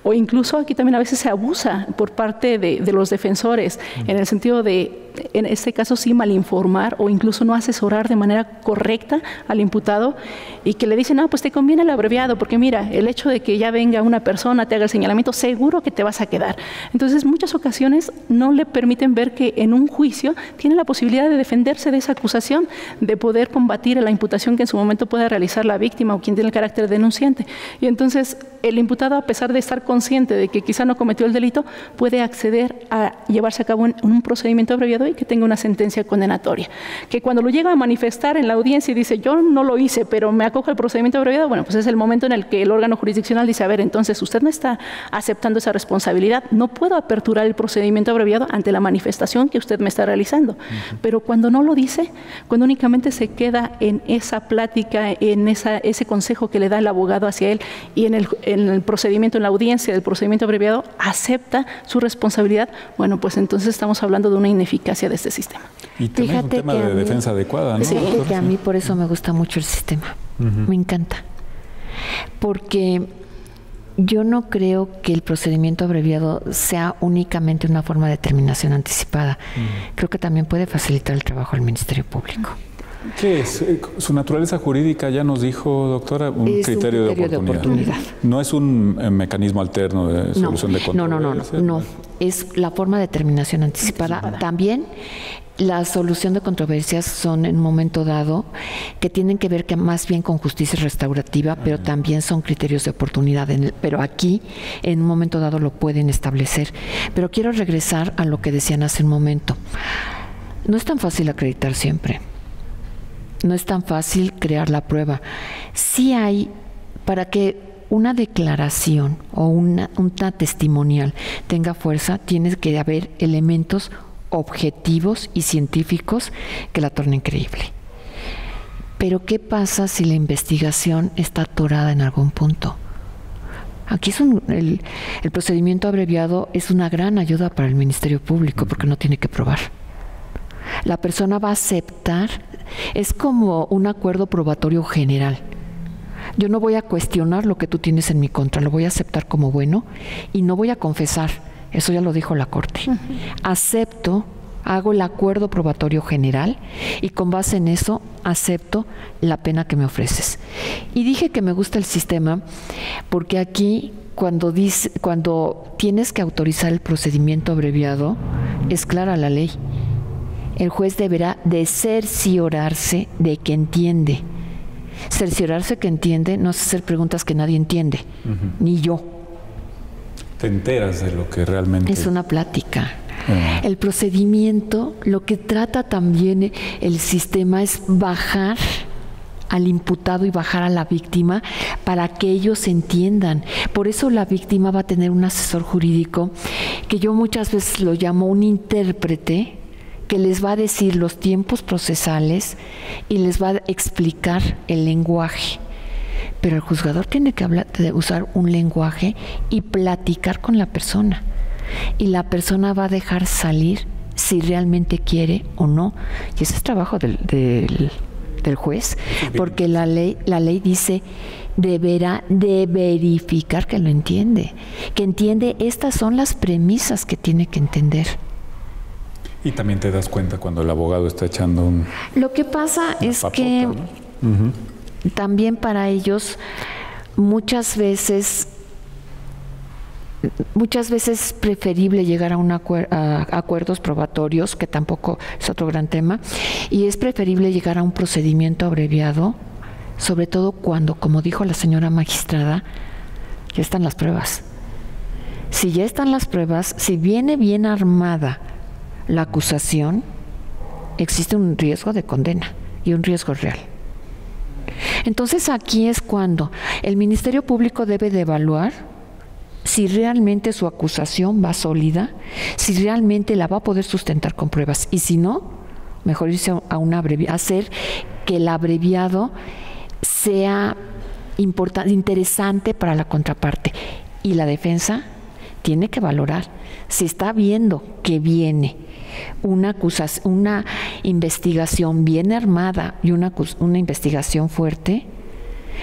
o incluso aquí también a veces se abusa por parte de los defensores en el sentido de, en este caso sí, malinformar o incluso no asesorar de manera correcta al imputado y que le dicen, no, pues te conviene el abreviado, porque mira, el hecho de que ya venga una persona, te haga el señalamiento, seguro que te vas a quedar. Entonces, muchas ocasiones no le permiten ver que en un juicio tiene la posibilidad de defenderse de esa acusación, de poder combatir la imputación que en su momento pueda realizar la víctima o quien tiene el carácter denunciante. Y entonces, el imputado, a pesar de estar consciente de que quizá no cometió el delito, puede acceder a llevarse a cabo un procedimiento abreviado y que tenga una sentencia condenatoria. Que cuando lo llega a manifestar en la audiencia y dice, yo no lo hice, pero me acojo al procedimiento abreviado, bueno, pues es el momento en el que el órgano jurisdiccional dice, a ver, entonces usted no está aceptando esa responsabilidad, no puedo aperturar el procedimiento abreviado ante la manifestación que usted me está realizando. Pero cuando no lo dice, cuando únicamente se queda en esa plática, en ese consejo que le da el abogado hacia él y en el procedimiento, en la audiencia del procedimiento abreviado, acepta su responsabilidad, bueno, pues entonces estamos hablando de una ineficacia de este sistema. Y también es un tema de defensa adecuada, ¿no? Fíjate que a mí por eso me gusta mucho el sistema. Me encanta. Porque yo no creo que el procedimiento abreviado sea únicamente una forma de terminación anticipada. Creo que también puede facilitar el trabajo al Ministerio Público. ¿Qué es? Su naturaleza jurídica, ya nos dijo, doctora, un criterio de oportunidad. No es un mecanismo alterno de solución de controversias. No. Es la forma de terminación anticipada. También la solución de controversias son en un momento dado que tienen que ver más bien con justicia restaurativa, pero también son criterios de oportunidad. Pero aquí, en un momento dado, lo pueden establecer. Pero quiero regresar a lo que decían hace un momento. No es tan fácil acreditar siempre. No es tan fácil crear la prueba. Sí hay, para que una declaración o una testimonial tenga fuerza, tiene que haber elementos objetivos y científicos que la tornen creíble. Pero ¿qué pasa si la investigación está atorada en algún punto? Aquí el procedimiento abreviado es una gran ayuda para el Ministerio Público porque no tiene que probar. La persona va a aceptar, es como un acuerdo probatorio general. Yo no voy a cuestionar lo que tú tienes en mi contra, lo voy a aceptar como bueno y no voy a confesar. Eso ya lo dijo la Corte. Acepto, hago el acuerdo probatorio general y con base en eso acepto la pena que me ofreces. Y dije que me gusta el sistema porque aquí cuando tienes que autorizar el procedimiento abreviado, es clara la ley. El juez deberá de cerciorarse de que entiende. Cerciorarse que entiende no es hacer preguntas que nadie entiende, ni yo. Te enteras de lo que realmente... Es una plática. El procedimiento, lo que trata también el sistema es bajar al imputado y bajar a la víctima para que ellos entiendan. Por eso la víctima va a tener un asesor jurídico, que yo muchas veces lo llamo un intérprete, que les va a decir los tiempos procesales y les va a explicar el lenguaje. Pero el juzgador tiene que usar un lenguaje y platicar con la persona. Y la persona va a dejar salir si realmente quiere o no. Y ese es trabajo del juez, porque la ley dice deberá de verificar que lo entiende, que entiende estas son las premisas que tiene que entender. Y también te das cuenta cuando el abogado está echando un... Lo que pasa es que también para ellos muchas veces es preferible llegar a acuerdos probatorios, que tampoco es otro gran tema, y es preferible llegar a un procedimiento abreviado, sobre todo cuando, como dijo la señora magistrada, ya están las pruebas. Si ya están las pruebas, si viene bien armada la acusación, existe un riesgo de condena y un riesgo real. Entonces aquí es cuando el Ministerio Público debe de evaluar si realmente su acusación va sólida, si realmente la va a poder sustentar con pruebas, y si no, mejor irse a hacer que el abreviado sea interesante para la contraparte. Y la defensa tiene que valorar si está viendo que viene una investigación bien armada y una investigación fuerte,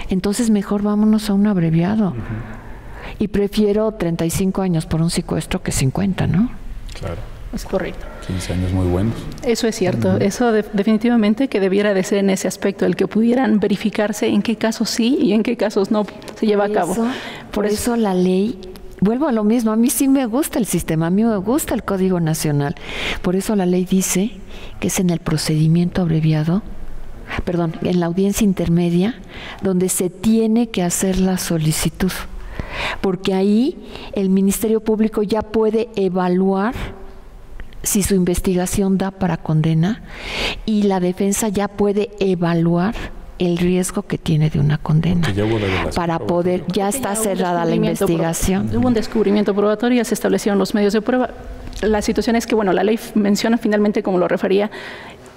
entonces mejor vámonos a un abreviado. Y prefiero 35 años por un secuestro que 50, ¿no? Claro. Es correcto. 15 años muy buenos. Eso es cierto. Eso definitivamente que debiera de ser en ese aspecto, el que pudieran verificarse en qué casos sí y en qué casos no se lleva a cabo. Por eso la ley, vuelvo a lo mismo, a mí sí me gusta el sistema, a mí me gusta el Código Nacional. Por eso la ley dice que es en el procedimiento abreviado, en la audiencia intermedia, donde se tiene que hacer la solicitud. Porque ahí el Ministerio Público ya puede evaluar si su investigación da para condena y la defensa ya puede evaluar el riesgo que tiene de una condena para poder, ya está cerrada la investigación. Hubo un descubrimiento probatorio, ya se establecieron los medios de prueba. La situación es que, bueno, la ley menciona finalmente, como lo refería,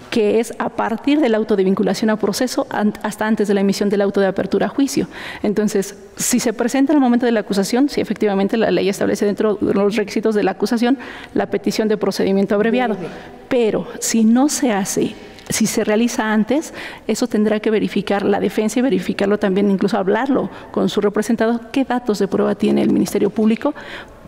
que es a partir del auto de vinculación a proceso hasta antes de la emisión del auto de apertura a juicio. Entonces, si se presenta en el momento de la acusación, si efectivamente la ley establece dentro de los requisitos de la acusación la petición de procedimiento abreviado, pero si no se hace, si se realiza antes, eso tendrá que verificar la defensa y verificarlo también, incluso hablarlo con su representado, qué datos de prueba tiene el Ministerio Público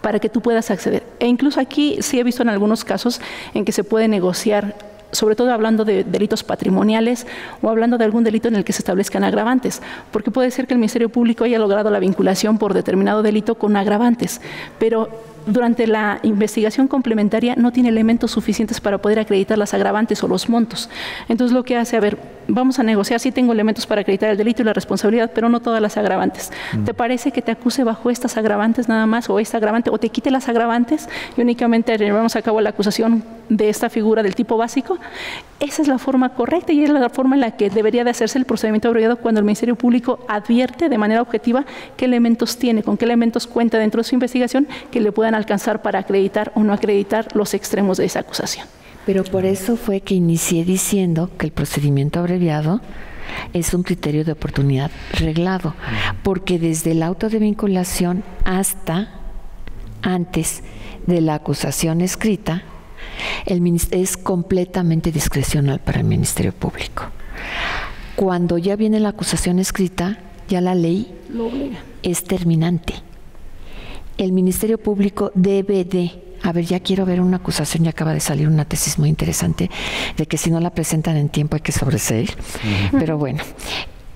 para que tú puedas acceder. E incluso aquí sí he visto en algunos casos en que se puede negociar, sobre todo hablando de delitos patrimoniales o hablando de algún delito en el que se establezcan agravantes, porque puede ser que el Ministerio Público haya logrado la vinculación por determinado delito con agravantes, pero durante la investigación complementaria no tiene elementos suficientes para poder acreditar las agravantes o los montos. Entonces lo que hace, a ver, vamos a negociar, sí tengo elementos para acreditar el delito y la responsabilidad, pero no todas las agravantes. ¿Te parece que te acuse bajo estas agravantes nada más, o esta agravante, o te quite las agravantes y únicamente llevamos a cabo la acusación de esta figura del tipo básico? Esa es la forma correcta y es la forma en la que debería de hacerse el procedimiento abreviado cuando el Ministerio Público advierte de manera objetiva qué elementos tiene, con qué elementos cuenta dentro de su investigación que le puedan alcanzar para acreditar o no acreditar los extremos de esa acusación. Pero por eso fue que inicié diciendo que el procedimiento abreviado es un criterio de oportunidad reglado, porque desde el auto de vinculación hasta antes de la acusación escrita, es completamente discrecional para el Ministerio Público. Cuando ya viene la acusación escrita, ya la ley es terminante. El Ministerio Público debe de, ya quiero ver una acusación, ya acaba de salir una tesis muy interesante de que si no la presentan en tiempo hay que sobreseer, pero bueno,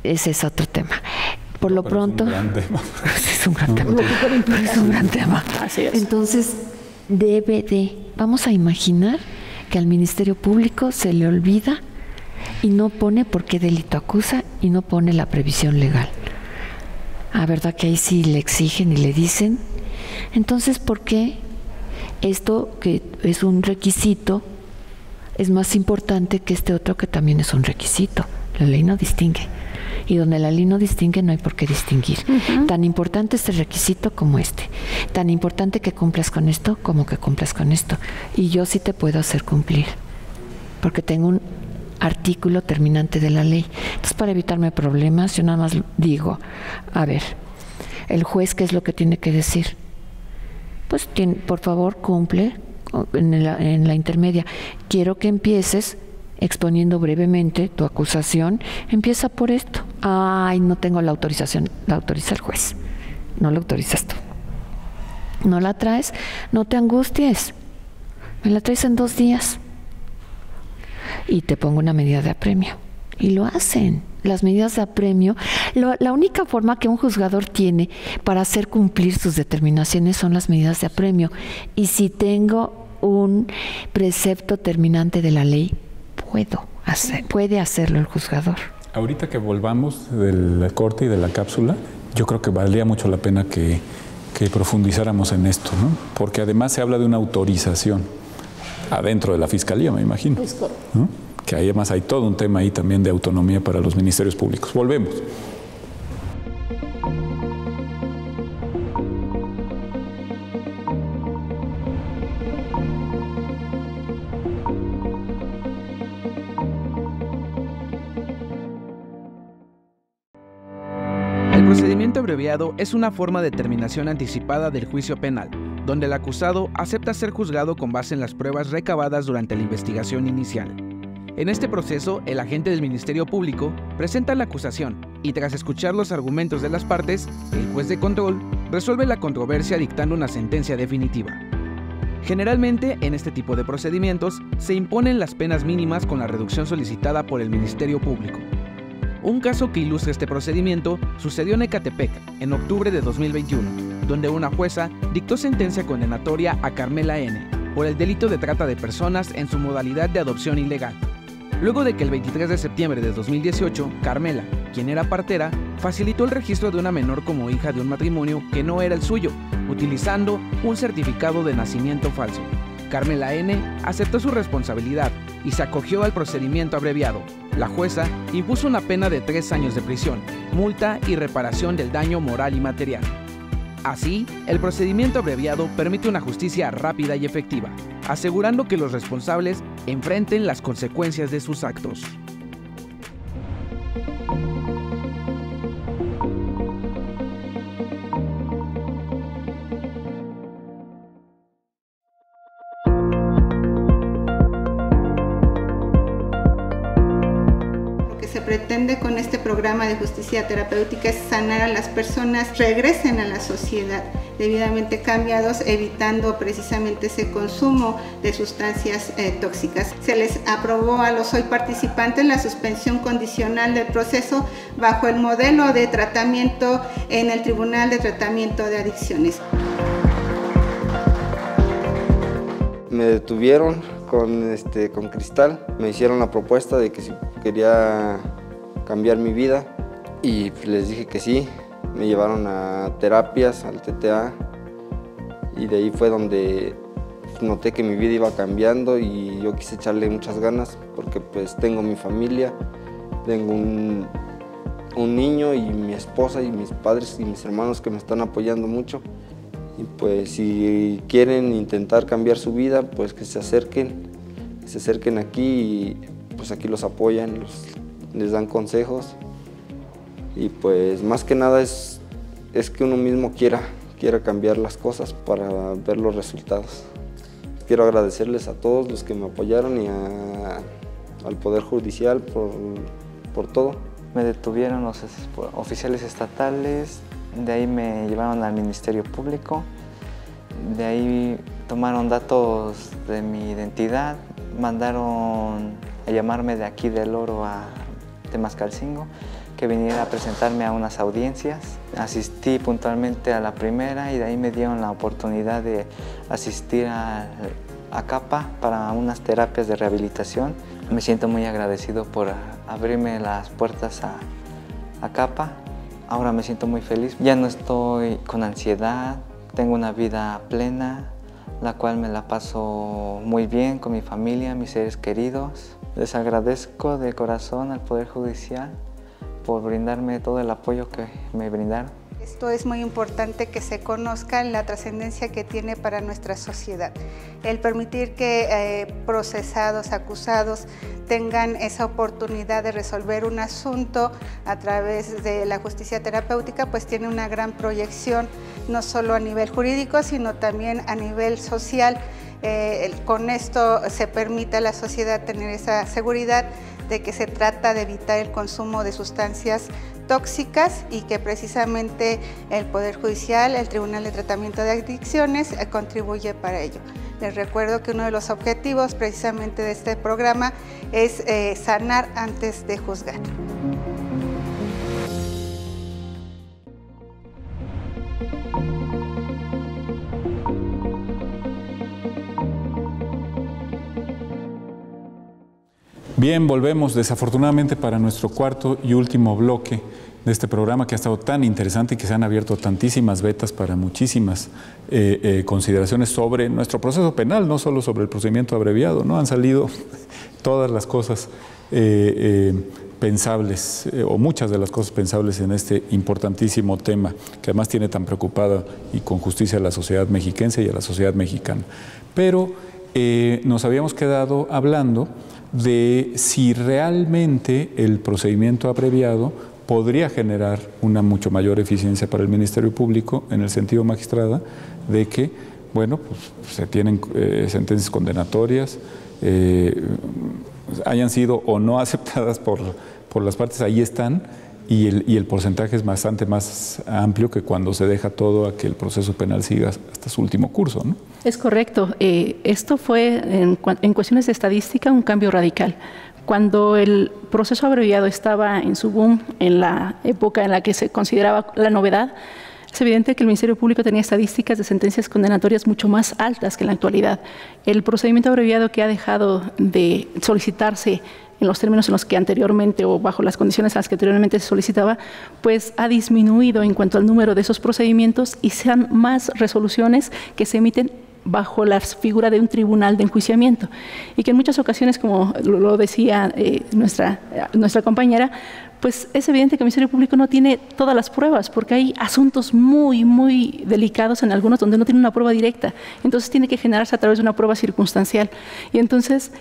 ese es otro tema. Por lo pronto, es un gran tema. Es un gran tema. Así es. Entonces, vamos a imaginar que al Ministerio Público se le olvida y no pone por qué delito acusa y no pone la previsión legal. ¿Verdad que ahí sí le exigen y le dicen? Entonces, ¿por qué esto, que es un requisito, es más importante que este otro que también es un requisito? La ley no distingue. Y donde la ley no distingue, no hay por qué distinguir. Tan importante este requisito como este. Tan importante que cumplas con esto como que cumplas con esto. Y yo sí te puedo hacer cumplir, porque tengo un artículo terminante de la ley. Entonces, para evitarme problemas, yo nada más digo, el juez, ¿qué es lo que tiene que decir? Pues, por favor, cumple en la intermedia. Quiero que empieces exponiendo brevemente tu acusación. Empieza por esto. No tengo la autorización. La autoriza el juez, no la autorizas tú. No la traes, no te angusties, me la traes en 2 días y te pongo una medida de apremio. Y lo hacen. Las medidas de apremio, la única forma que un juzgador tiene para hacer cumplir sus determinaciones son las medidas de apremio. Y si tengo un precepto terminante de la ley, puede hacerlo el juzgador. Ahorita que volvamos del corte y de la cápsula, yo creo que valdría mucho la pena que profundizáramos en esto, ¿no? Porque además se habla de una autorización adentro de la Fiscalía, me imagino, ¿no? Que además hay todo un tema ahí también de autonomía para los ministerios públicos. Volvemos. El procedimiento abreviado es una forma de terminación anticipada del juicio penal, donde el acusado acepta ser juzgado con base en las pruebas recabadas durante la investigación inicial. En este proceso, el agente del Ministerio Público presenta la acusación y, tras escuchar los argumentos de las partes, el juez de control resuelve la controversia dictando una sentencia definitiva. Generalmente, en este tipo de procedimientos, se imponen las penas mínimas con la reducción solicitada por el Ministerio Público. Un caso que ilustra este procedimiento sucedió en Ecatepec, en octubre de 2021, donde una jueza dictó sentencia condenatoria a Carmela N. por el delito de trata de personas en su modalidad de adopción ilegal. Luego de que el 23 de septiembre de 2018, Carmela, quien era partera, facilitó el registro de una menor como hija de un matrimonio que no era el suyo, utilizando un certificado de nacimiento falso. Carmela N. aceptó su responsabilidad y se acogió al procedimiento abreviado. La jueza impuso una pena de 3 años de prisión, multa y reparación del daño moral y material. Así, el procedimiento abreviado permite una justicia rápida y efectiva, asegurando que los responsables enfrenten las consecuencias de sus actos. Pretende con este programa de justicia terapéutica es sanar a las personas, regresen a la sociedad debidamente cambiados, evitando precisamente ese consumo de sustancias tóxicas. Se les aprobó a los hoy participantes la suspensión condicional del proceso bajo el modelo de tratamiento en el Tribunal de Tratamiento de Adicciones. Me detuvieron con Cristal, me hicieron la propuesta de que si quería cambiar mi vida y les dije que sí. Me llevaron a terapias, al TTA, y de ahí fue donde noté que mi vida iba cambiando y yo quise echarle muchas ganas porque pues tengo mi familia, tengo un niño y mi esposa y mis padres y mis hermanos que me están apoyando mucho. Y pues si quieren intentar cambiar su vida, pues que se acerquen aquí y pues aquí los apoyan, les dan consejos. Y pues más que nada es que uno mismo quiera cambiar las cosas para ver los resultados. Quiero agradecerles a todos los que me apoyaron y al Poder Judicial por todo. Me detuvieron los oficiales estatales, de ahí me llevaron al Ministerio Público, de ahí tomaron datos de mi identidad, mandaron a llamarme de aquí del Oro a Temascalcingo, que viniera a presentarme a unas audiencias. Asistí puntualmente a la primera y de ahí me dieron la oportunidad de asistir a CAPA para unas terapias de rehabilitación. Me siento muy agradecido por abrirme las puertas a CAPA. Ahora me siento muy feliz. Ya no estoy con ansiedad, tengo una vida plena, la cual me la paso muy bien con mi familia, mis seres queridos. Les agradezco de corazón al Poder Judicial por brindarme todo el apoyo que me brindaron. Esto es muy importante que se conozca la trascendencia que tiene para nuestra sociedad. El permitir que procesados, acusados, tengan esa oportunidad de resolver un asunto a través de la justicia terapéutica, pues tiene una gran proyección, no solo a nivel jurídico, sino también a nivel social. Con esto se permite a la sociedad tener esa seguridad de que se trata de evitar el consumo de sustancias tóxicas y que precisamente el Poder Judicial, el Tribunal de Tratamiento de Adicciones, contribuye para ello. Les recuerdo que uno de los objetivos precisamente de este programa es sanar antes de juzgar. Bien, volvemos desafortunadamente para nuestro cuarto y último bloque de este programa que ha estado tan interesante y que se han abierto tantísimas vetas para muchísimas consideraciones sobre nuestro proceso penal, no solo sobre el procedimiento abreviado, ¿no? Han salido todas las cosas pensables o muchas de las cosas pensables en este importantísimo tema que además tiene tan preocupada y con justicia a la sociedad mexiquense y a la sociedad mexicana. Pero nos habíamos quedado hablando de si realmente el procedimiento abreviado podría generar una mucho mayor eficiencia para el Ministerio Público en el sentido, magistrada, de que, bueno, pues se tienen sentencias condenatorias, hayan sido o no aceptadas por las partes, ahí están, y el porcentaje es bastante más amplio que cuando se deja todo a que el proceso penal siga hasta su último curso, ¿no? Es correcto. Esto fue, en cuestiones de estadística, un cambio radical. Cuando el proceso abreviado estaba en su boom, en la época en la que se consideraba la novedad, es evidente que el Ministerio Público tenía estadísticas de sentencias condenatorias mucho más altas que en la actualidad. El procedimiento abreviado, que ha dejado de solicitarse en los términos en los que anteriormente o bajo las condiciones en las que anteriormente se solicitaba, pues ha disminuido en cuanto al número de esos procedimientos y sean más resoluciones que se emiten bajo la figura de un tribunal de enjuiciamiento, y que en muchas ocasiones, como lo decía nuestra compañera, pues es evidente que el Ministerio Público no tiene todas las pruebas, porque hay asuntos muy, muy delicados en algunos donde no tiene una prueba directa, entonces tiene que generarse a través de una prueba circunstancial, y entonces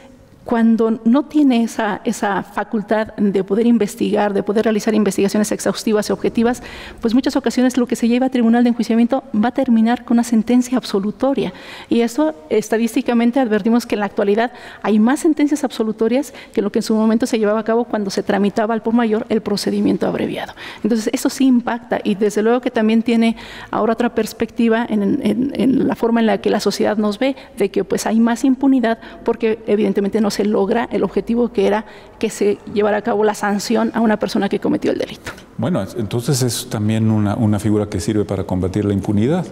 cuando no tiene esa facultad de poder investigar, de poder realizar investigaciones exhaustivas y objetivas, pues muchas ocasiones lo que se lleva a tribunal de enjuiciamiento va a terminar con una sentencia absolutoria. Y eso, estadísticamente, advertimos que en la actualidad hay más sentencias absolutorias que lo que en su momento se llevaba a cabo cuando se tramitaba al por mayor el procedimiento abreviado. Entonces, eso sí impacta, y desde luego que también tiene ahora otra perspectiva en la forma en la que la sociedad nos ve, de que pues hay más impunidad porque evidentemente no se logra el objetivo, que era que se llevara a cabo la sanción a una persona que cometió el delito. Bueno, entonces es también una figura que sirve para combatir la impunidad,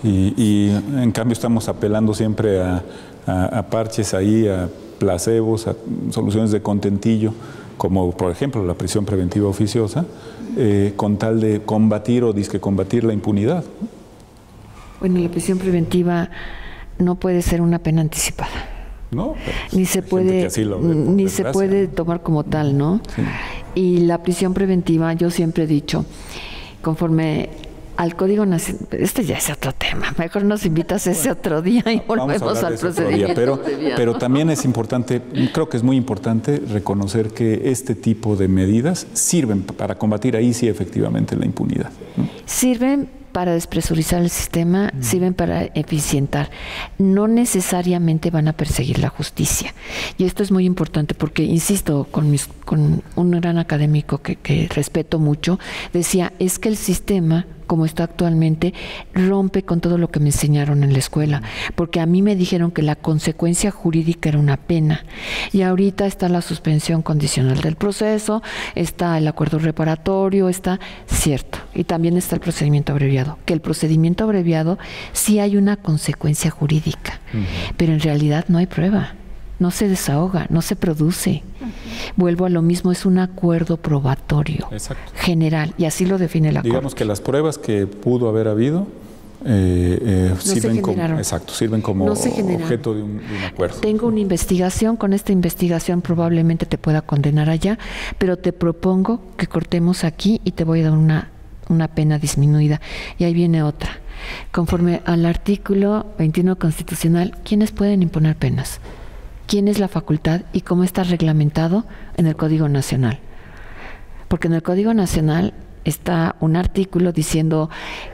y en cambio estamos apelando siempre a parches ahí, a placebos, a soluciones de contentillo, como por ejemplo la prisión preventiva oficiosa, con tal de combatir o disque combatir la impunidad. Bueno, la prisión preventiva no puede ser una pena anticipada. No, ni se puede tomar como tal, ¿no? Sí. Y la prisión preventiva, yo siempre he dicho, conforme al Código Nacional, este ya es otro tema, mejor nos invitas ese otro día y volvemos al procedimiento. Pero también es importante, creo que es muy importante reconocer que este tipo de medidas sirven para combatir ahí sí efectivamente la impunidad, ¿no? Sirven para despresurizar el sistema, sirven para eficientar. No necesariamente van a perseguir la justicia. Y esto es muy importante porque, insisto, con un gran académico que respeto mucho, decía, es que el sistema, como está actualmente, rompe con todo lo que me enseñaron en la escuela, porque a mí me dijeron que la consecuencia jurídica era una pena, y ahorita está la suspensión condicional del proceso, está el acuerdo reparatorio, está cierto, y también está el procedimiento abreviado, que el procedimiento abreviado sí hay una consecuencia jurídica, pero en realidad no hay prueba. No se desahoga, no se produce. Vuelvo a lo mismo, es un acuerdo probatorio. Exacto. General, y así lo define la Corte. Digamos que las pruebas que pudo haber habido sirven como objeto de un acuerdo. Tengo una investigación, con esta investigación probablemente te pueda condenar allá, pero te propongo que cortemos aquí y te voy a dar una pena disminuida. Y ahí viene otra. Conforme al artículo 21 constitucional, ¿quiénes pueden imponer penas? ¿Quién es la facultad y cómo está reglamentado en el Código Nacional? Porque en el Código Nacional está un artículo diciendo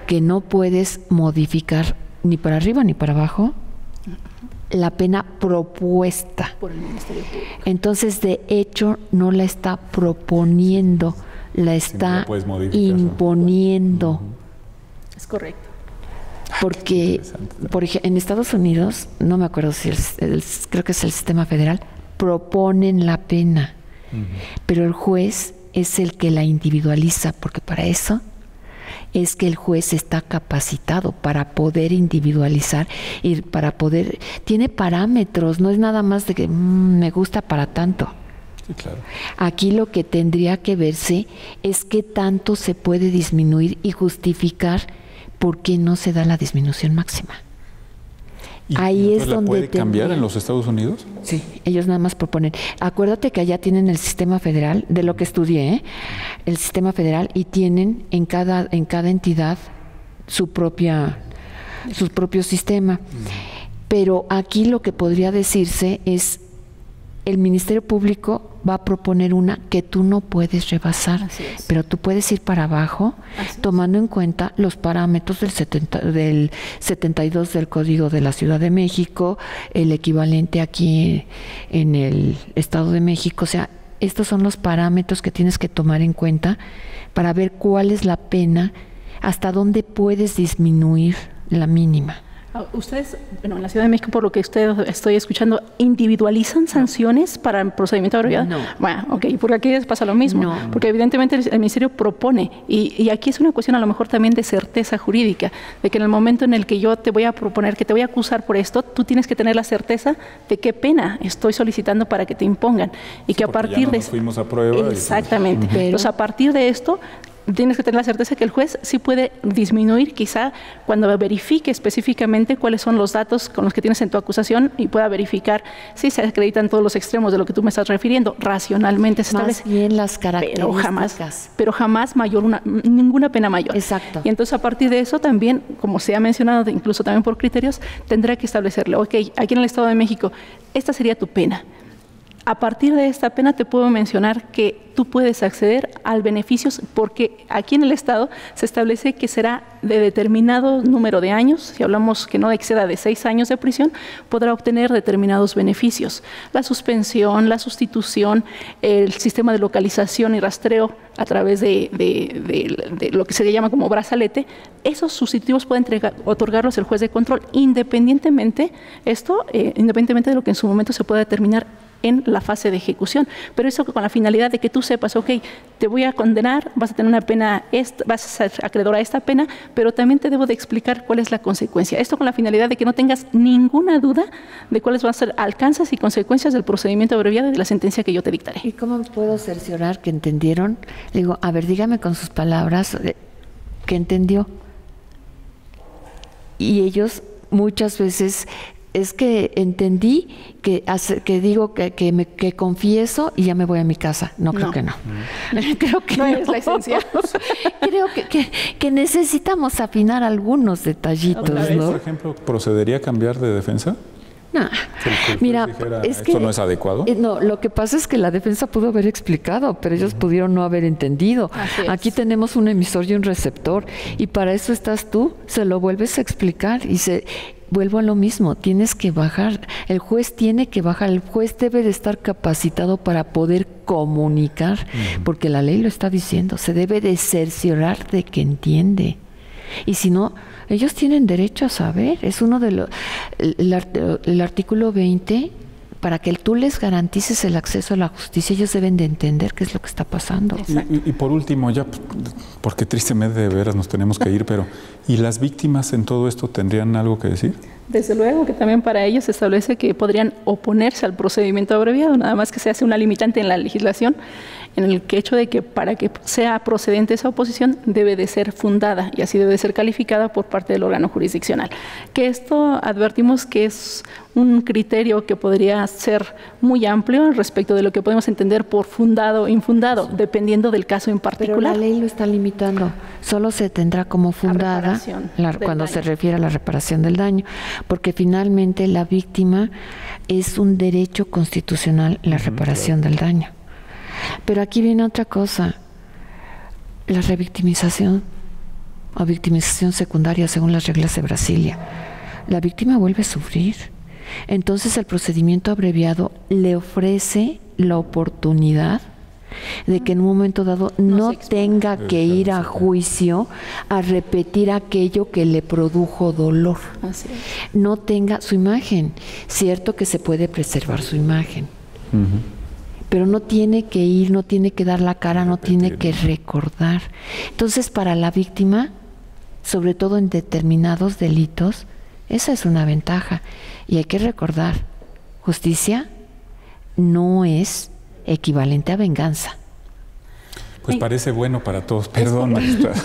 que no puedes modificar ni para arriba ni para abajo la pena propuesta por el Ministerio Público. Entonces, de hecho, no la está proponiendo, la está imponiendo. Es correcto. Porque, por ejemplo, en Estados Unidos, no me acuerdo si creo que es el sistema federal, proponen la pena, pero el juez es el que la individualiza, porque para eso es que el juez está capacitado para poder individualizar y para poder, tiene parámetros, no es nada más de que me gusta para tanto. Sí, claro. Aquí lo que tendría que verse es qué tanto se puede disminuir y justificar por qué no se da la disminución máxima. ¿Y ahí es donde puede cambiar en los Estados Unidos? Sí, ellos nada más proponen. Acuérdate que allá tienen el sistema federal, de lo que estudié, el sistema federal, y tienen en cada entidad su propio sistema. Pero aquí lo que podría decirse es, el Ministerio Público va a proponer una que tú no puedes rebasar, pero tú puedes ir para abajo, tomando en cuenta los parámetros del 72 del Código de la Ciudad de México, el equivalente aquí en el Estado de México. O sea, estos son los parámetros que tienes que tomar en cuenta para ver cuál es la pena, hasta dónde puedes disminuir la mínima. Ustedes, bueno, en la Ciudad de México, por lo que estoy escuchando, ¿individualizan sanciones para el procedimiento abreviado? No. Bueno, ok, porque aquí pasa lo mismo, No. porque evidentemente el Ministerio propone, y aquí es una cuestión a lo mejor también de certeza jurídica, de que en el momento en el que yo te voy a proponer, que te voy a acusar por esto, tú tienes que tener la certeza de qué pena estoy solicitando para que te impongan, y que a partir ya no nos fuimos a prueba. Exactamente. Entonces, a partir de esto, tienes que tener la certeza que el juez sí puede disminuir, quizá cuando verifique específicamente cuáles son los datos con los que tienes en tu acusación y pueda verificar si se acreditan todos los extremos de lo que tú me estás refiriendo. Racionalmente se establece. Más bien las características. Pero jamás ninguna pena mayor. Exacto. Y entonces a partir de eso también, como se ha mencionado, incluso también por criterios, tendrá que establecerle, ok, aquí en el Estado de México, esta sería tu pena. A partir de esta pena te puedo mencionar que tú puedes acceder al beneficio, porque aquí en el Estado se establece que será de determinado número de años, si hablamos que no exceda de 6 años de prisión, podrá obtener determinados beneficios. La suspensión, la sustitución, el sistema de localización y rastreo a través de lo que se llama como brazalete, esos sustitutivos puede otorgarlos el juez de control, independientemente de lo que en su momento se pueda determinar en la fase de ejecución, pero eso con la finalidad de que tú sepas, ok, te voy a condenar, vas a tener una pena, vas a ser acreedor a esta pena, pero también te debo de explicar cuál es la consecuencia. Esto con la finalidad de que no tengas ninguna duda de cuáles van a ser alcances y consecuencias del procedimiento abreviado y de la sentencia que yo te dictaré. ¿Y cómo puedo cerciorar que entendieron? Digo, a ver, dígame con sus palabras que entendió. Y ellos muchas veces... Es que entendí que digo que confieso y ya me voy a mi casa. No, creo que no. Creo que no es la esencia. Creo que necesitamos afinar algunos detallitos, ¿no? Por ejemplo, ¿procedería a cambiar de defensa? No. Mira, es que ¿esto no es adecuado? No, lo que pasa es que la defensa pudo haber explicado, pero ellos pudieron no haber entendido. Aquí tenemos un emisor y un receptor, y para eso estás tú, se lo vuelves a explicar y vuelvo a lo mismo, tienes que bajar, el juez tiene que bajar, el juez debe de estar capacitado para poder comunicar, porque la ley lo está diciendo, se debe de cerciorar de que entiende. Y si no, ellos tienen derecho a saber, es uno de el artículo 20, para que tú les garantices el acceso a la justicia, ellos deben de entender qué es lo que está pasando. Y por último, ya, porque tristemente de veras nos tenemos que ir, pero ¿y las víctimas en todo esto tendrían algo que decir? Desde luego que también para ellos se establece que podrían oponerse al procedimiento abreviado, nada más que se hace una limitante en la legislación, en el hecho de que para que sea procedente esa oposición debe de ser fundada y así debe de ser calificada por parte del órgano jurisdiccional. Que esto advertimos que es un criterio que podría ser muy amplio respecto de lo que podemos entender por fundado o infundado, dependiendo del caso en particular. Pero la ley lo está limitando, solo se tendrá como fundada cuando se refiere a la reparación del daño, porque finalmente la víctima es un derecho constitucional, la reparación del daño. Pero aquí viene otra cosa, la revictimización o victimización secundaria según las reglas de Brasilia. La víctima vuelve a sufrir. Entonces el procedimiento abreviado le ofrece la oportunidad de que en un momento dado no tenga que ir a juicio a repetir aquello que le produjo dolor. No tenga su imagen. Cierto que se puede preservar su imagen. Pero no tiene que ir, no tiene que dar la cara, no tiene que recordar. Entonces, para la víctima, sobre todo en determinados delitos, esa es una ventaja. Y hay que recordar, justicia no es equivalente a venganza. Pues parece bueno para todos. Perdón, magistrada.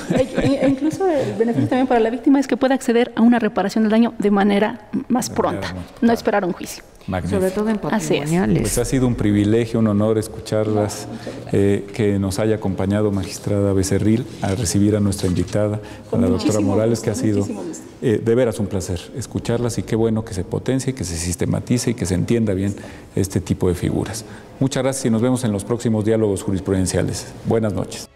Incluso el beneficio también para la víctima es que puede acceder a una reparación del daño de manera más pronta, no esperar un juicio. Magnífico. Sobre todo en patrimoniales. Pues ha sido un privilegio, un honor escucharlas, que nos haya acompañado magistrada Becerril a recibir a nuestra invitada, a la doctora Morales, que ha sido de veras un placer escucharlas y qué bueno que se potencie, que se sistematice y que se entienda bien este tipo de figuras. Muchas gracias y nos vemos en los próximos diálogos jurisprudenciales. Buenas noches.